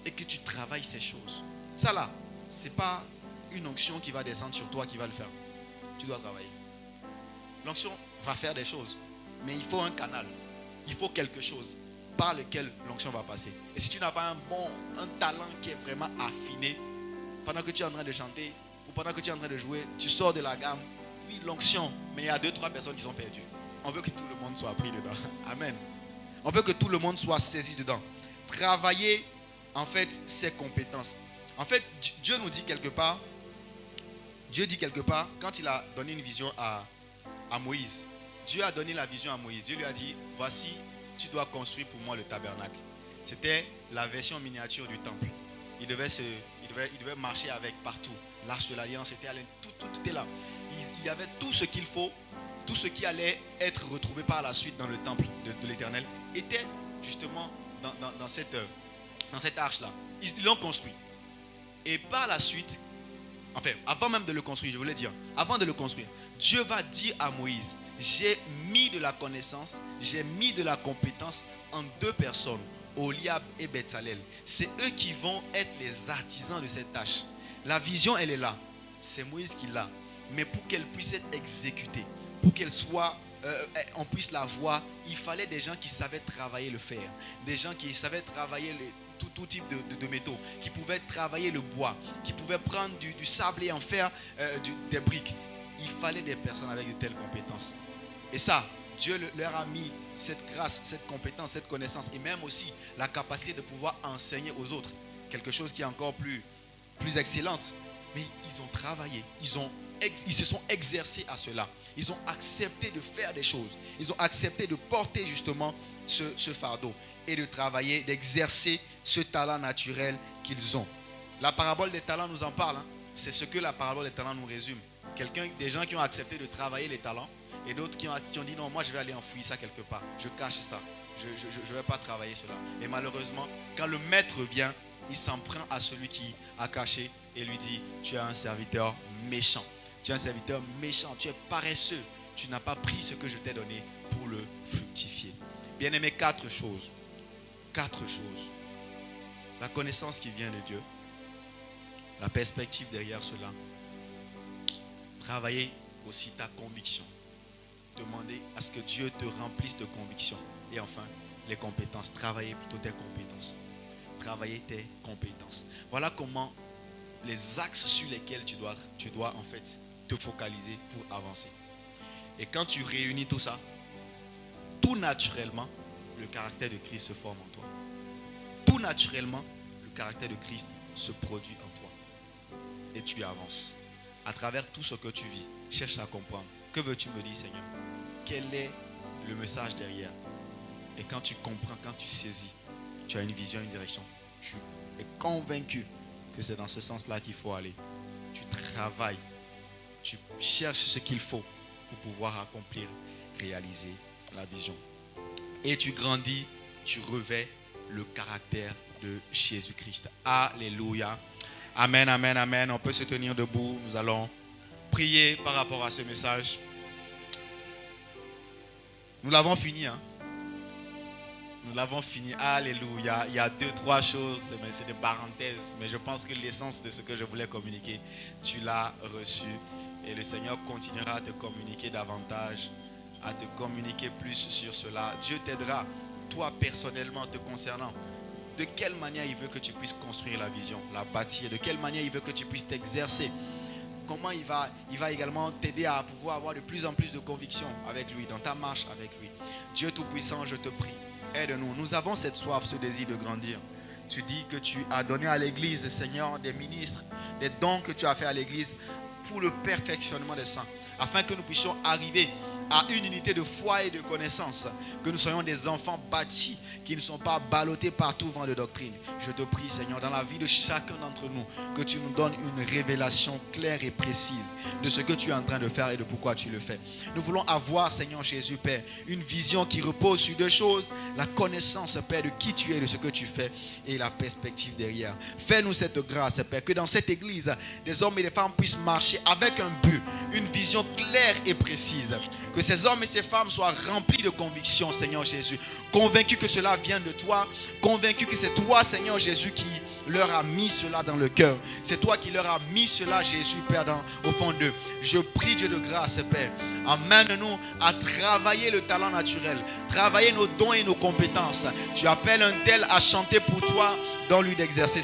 et que tu travailles ces choses. Ça là, ce n'est pas une onction qui va descendre sur toi qui va le faire. Tu dois travailler. L'onction va faire des choses, mais il faut un canal. Il faut quelque chose par lequel l'onction va passer. Et si tu n'as pas un talent qui est vraiment affiné, pendant que tu es en train de chanter ou pendant que tu es en train de jouer, tu sors de la gamme, oui, l'onction, mais il y a 2-3 personnes qui sont perdues. On veut que tout le monde soit pris dedans. Amen. On veut que tout le monde soit saisi dedans. Travailler, en fait, ses compétences. En fait, Dieu nous dit quelque part, quand il a donné une vision à Moïse, Dieu a donné la vision à Moïse. Dieu lui a dit, voici, tu dois construire pour moi le tabernacle. C'était la version miniature du temple. Il devait marcher avec partout. L'arche de l'alliance était tout était là. Il y avait tout ce qu'il faut, tout ce qui allait être retrouvé par la suite dans le temple de l'Éternel était justement dans cette arche-là. Ils l'ont construit. Et par la suite, enfin, avant même de le construire, je voulais dire, avant de le construire, Dieu va dire à Moïse, j'ai mis de la connaissance, j'ai mis de la compétence en 2 personnes, Oliab et Betsalel. C'est eux qui vont être les artisans de cette tâche. La vision, elle est là. C'est Moïse qui l'a. Mais pour qu'elle puisse être exécutée, pour qu'elle soit, on puisse la voir, il fallait des gens qui savaient travailler le fer, des gens qui savaient travailler tout type de métaux, qui pouvaient travailler le bois, qui pouvaient prendre du sable et en faire des briques. Il fallait des personnes avec de telles compétences. Et ça, Dieu leur a mis cette grâce, cette compétence, cette connaissance et même aussi la capacité de pouvoir enseigner aux autres. Quelque chose qui est encore plus excellente. Mais ils ont travaillé, ils se sont exercés à cela. Ils ont accepté de faire des choses. Ils ont accepté de porter justement ce fardeau et de travailler, d'exercer ce talent naturel qu'ils ont. La parabole des talents nous en parle. C'est ce que la parabole des talents nous résume. Des gens qui ont accepté de travailler les talents et d'autres qui ont dit non, moi je vais aller enfouir ça quelque part. Je cache ça. Je ne vais pas travailler cela. Et malheureusement, quand le maître vient, il s'en prend à celui qui a caché et lui dit, tu es un serviteur méchant. Tu es un serviteur méchant. Tu es paresseux. Tu n'as pas pris ce que je t'ai donné pour le fructifier. Bien-aimé, 4 choses. 4 choses. La connaissance qui vient de Dieu. La perspective derrière cela. Travailler aussi ta conviction. Demander à ce que Dieu te remplisse de conviction. Et enfin, les compétences. Travailler plutôt tes compétences. Travailler tes compétences. Voilà comment les axes sur lesquels tu dois en fait te focaliser pour avancer. Et quand tu réunis tout ça, tout naturellement, le caractère de Christ se forme en toi. Tout naturellement, le caractère de Christ se produit en toi. Et tu avances. À travers tout ce que tu vis, cherche à comprendre. Que veux-tu me dire, Seigneur? Quel est le message derrière? Et quand tu comprends, quand tu saisis, tu as une vision, une direction. Tu es convaincu que c'est dans ce sens-là qu'il faut aller. Tu travailles, tu cherches ce qu'il faut pour pouvoir accomplir, réaliser la vision. Et tu grandis, tu revêts le caractère de Jésus-Christ. Alléluia. Amen, amen, amen. On peut se tenir debout. Nous allons prier par rapport à ce message. Nous l'avons fini. Nous l'avons fini. Alléluia. Il y a 2-3 choses, c'est des parenthèses. Mais je pense que l'essence de ce que je voulais communiquer, tu l'as reçu. Et le Seigneur continuera à te communiquer davantage, à te communiquer plus sur cela. Dieu t'aidera, toi personnellement, te concernant. De quelle manière il veut que tu puisses construire la vision, la bâtir. De quelle manière il veut que tu puisses t'exercer. Comment il va également t'aider à pouvoir avoir de plus en plus de conviction avec lui, dans ta marche avec lui. Dieu Tout-Puissant, je te prie, aide-nous. Nous avons cette soif, ce désir de grandir. Tu dis que tu as donné à l'église, Seigneur, des ministres, des dons que tu as fait à l'église pour le perfectionnement des saints, afin que nous puissions arriver à une unité de foi et de connaissance, que nous soyons des enfants bâtis, qui ne sont pas ballottés par tout vent de doctrine. Je te prie, Seigneur, dans la vie de chacun d'entre nous, que tu nous donnes une révélation claire et précise de ce que tu es en train de faire et de pourquoi tu le fais. Nous voulons avoir, Seigneur Jésus, Père, une vision qui repose sur 2 choses, la connaissance, Père, de qui tu es, de ce que tu fais et la perspective derrière. Fais-nous cette grâce, Père, que dans cette église, des hommes et des femmes puissent marcher avec un but, une vision claire et précise. Que ces hommes et ces femmes soient remplis de conviction, Seigneur Jésus. Convaincus que cela vient de toi. Convaincus que c'est toi, Seigneur Jésus, qui leur a mis cela dans le cœur. C'est toi qui leur a mis cela, Jésus, Père, au fond d'eux. Je prie Dieu de grâce, Père. Amène-nous à travailler le talent naturel. Travailler nos dons et nos compétences. Tu appelles un tel à chanter pour toi. Donne-lui d'exercer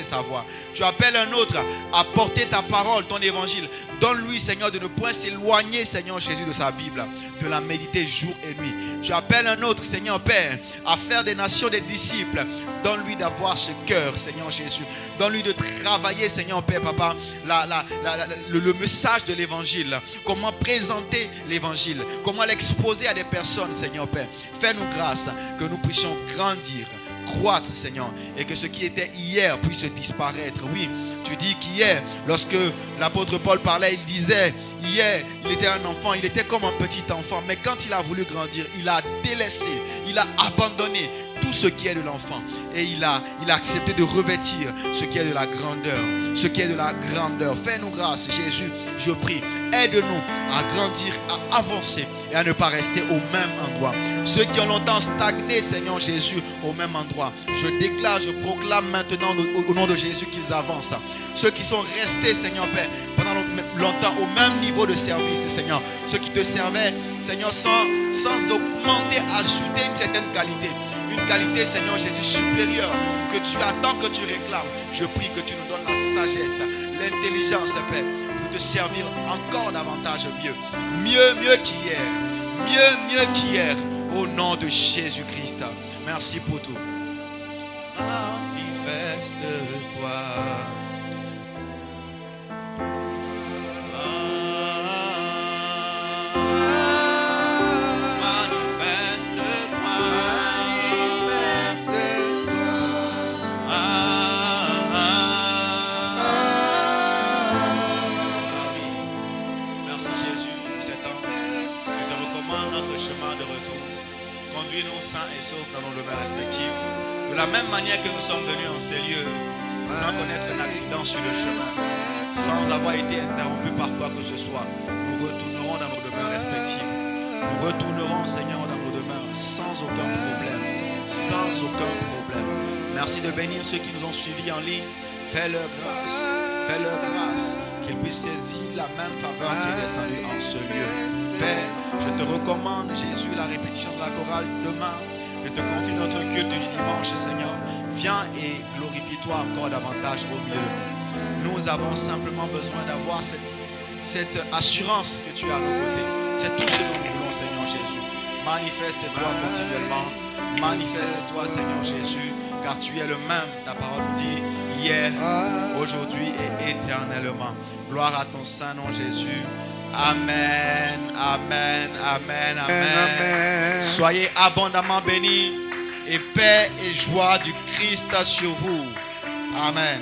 sa voix. Tu appelles un autre à porter ta parole, ton évangile. Donne-lui, Seigneur, de ne point s'éloigner, Seigneur Jésus, de sa Bible, de la méditer jour et nuit. Tu appelles un autre, Seigneur Père, à faire des nations des disciples. Donne-lui d'avoir ce cœur, Seigneur Jésus. Donne-lui de travailler, Seigneur Père, Papa, le message de l'évangile. Comment présenter l'évangile. Comment l'exposer à des personnes, Seigneur Père. Fais-nous grâce que nous puissions grandir, croître, Seigneur, et que ce qui était hier puisse disparaître. Oui, tu dis qu'hier, lorsque l'apôtre Paul parlait, il disait, hier, il était un enfant, il était comme un petit enfant, mais quand il a voulu grandir, il a délaissé, il a abandonné tout ce qui est de l'enfant, et il a accepté de revêtir ce qui est de la grandeur, ce qui est de la grandeur. Fais-nous grâce, Jésus, je prie. Aide-nous à grandir, à avancer et à ne pas rester au même endroit. Ceux qui ont longtemps stagné, Seigneur Jésus, au même endroit, je déclare, je proclame maintenant au nom de Jésus qu'ils avancent. Ceux qui sont restés, Seigneur Père, pendant longtemps au même niveau de service, Seigneur. Ceux qui te servaient, Seigneur, sans augmenter, ajouter une certaine qualité. Une qualité, Seigneur Jésus, supérieure que tu attends, que tu réclames. Je prie que tu nous donnes la sagesse, l'intelligence, Père, pour te servir encore davantage mieux qu'hier. Mieux qu'hier. Au nom de Jésus-Christ. Merci pour tout. Manifeste-toi. Sains et saufs dans nos demeures respectives. De la même manière que nous sommes venus en ces lieux, sans connaître un accident sur le chemin, sans avoir été interrompus par quoi que ce soit, nous retournerons dans nos demeures respectives. Nous retournerons, Seigneur, dans nos demeures sans aucun problème. Sans aucun problème. Merci de bénir ceux qui nous ont suivis en ligne. Fais-leur grâce. Fais-leur grâce. Qu'ils puissent saisir la même faveur qui est descendue en ce lieu. Père, je te recommande, Jésus, la répétition de la chorale demain. Je te confie notre culte du dimanche, Seigneur. Viens et glorifie-toi encore davantage au milieu de nous. Nous avons simplement besoin d'avoir cette assurance que tu as à nos côtés. C'est tout ce dont nous voulons, Seigneur Jésus. Manifeste-toi continuellement. Manifeste-toi, Seigneur Jésus, car tu es le même. Ta parole nous dit hier, aujourd'hui et éternellement. Gloire à ton saint nom, Jésus. Amen, amen, amen, amen. Soyez abondamment bénis et paix et joie du Christ sur vous. Amen.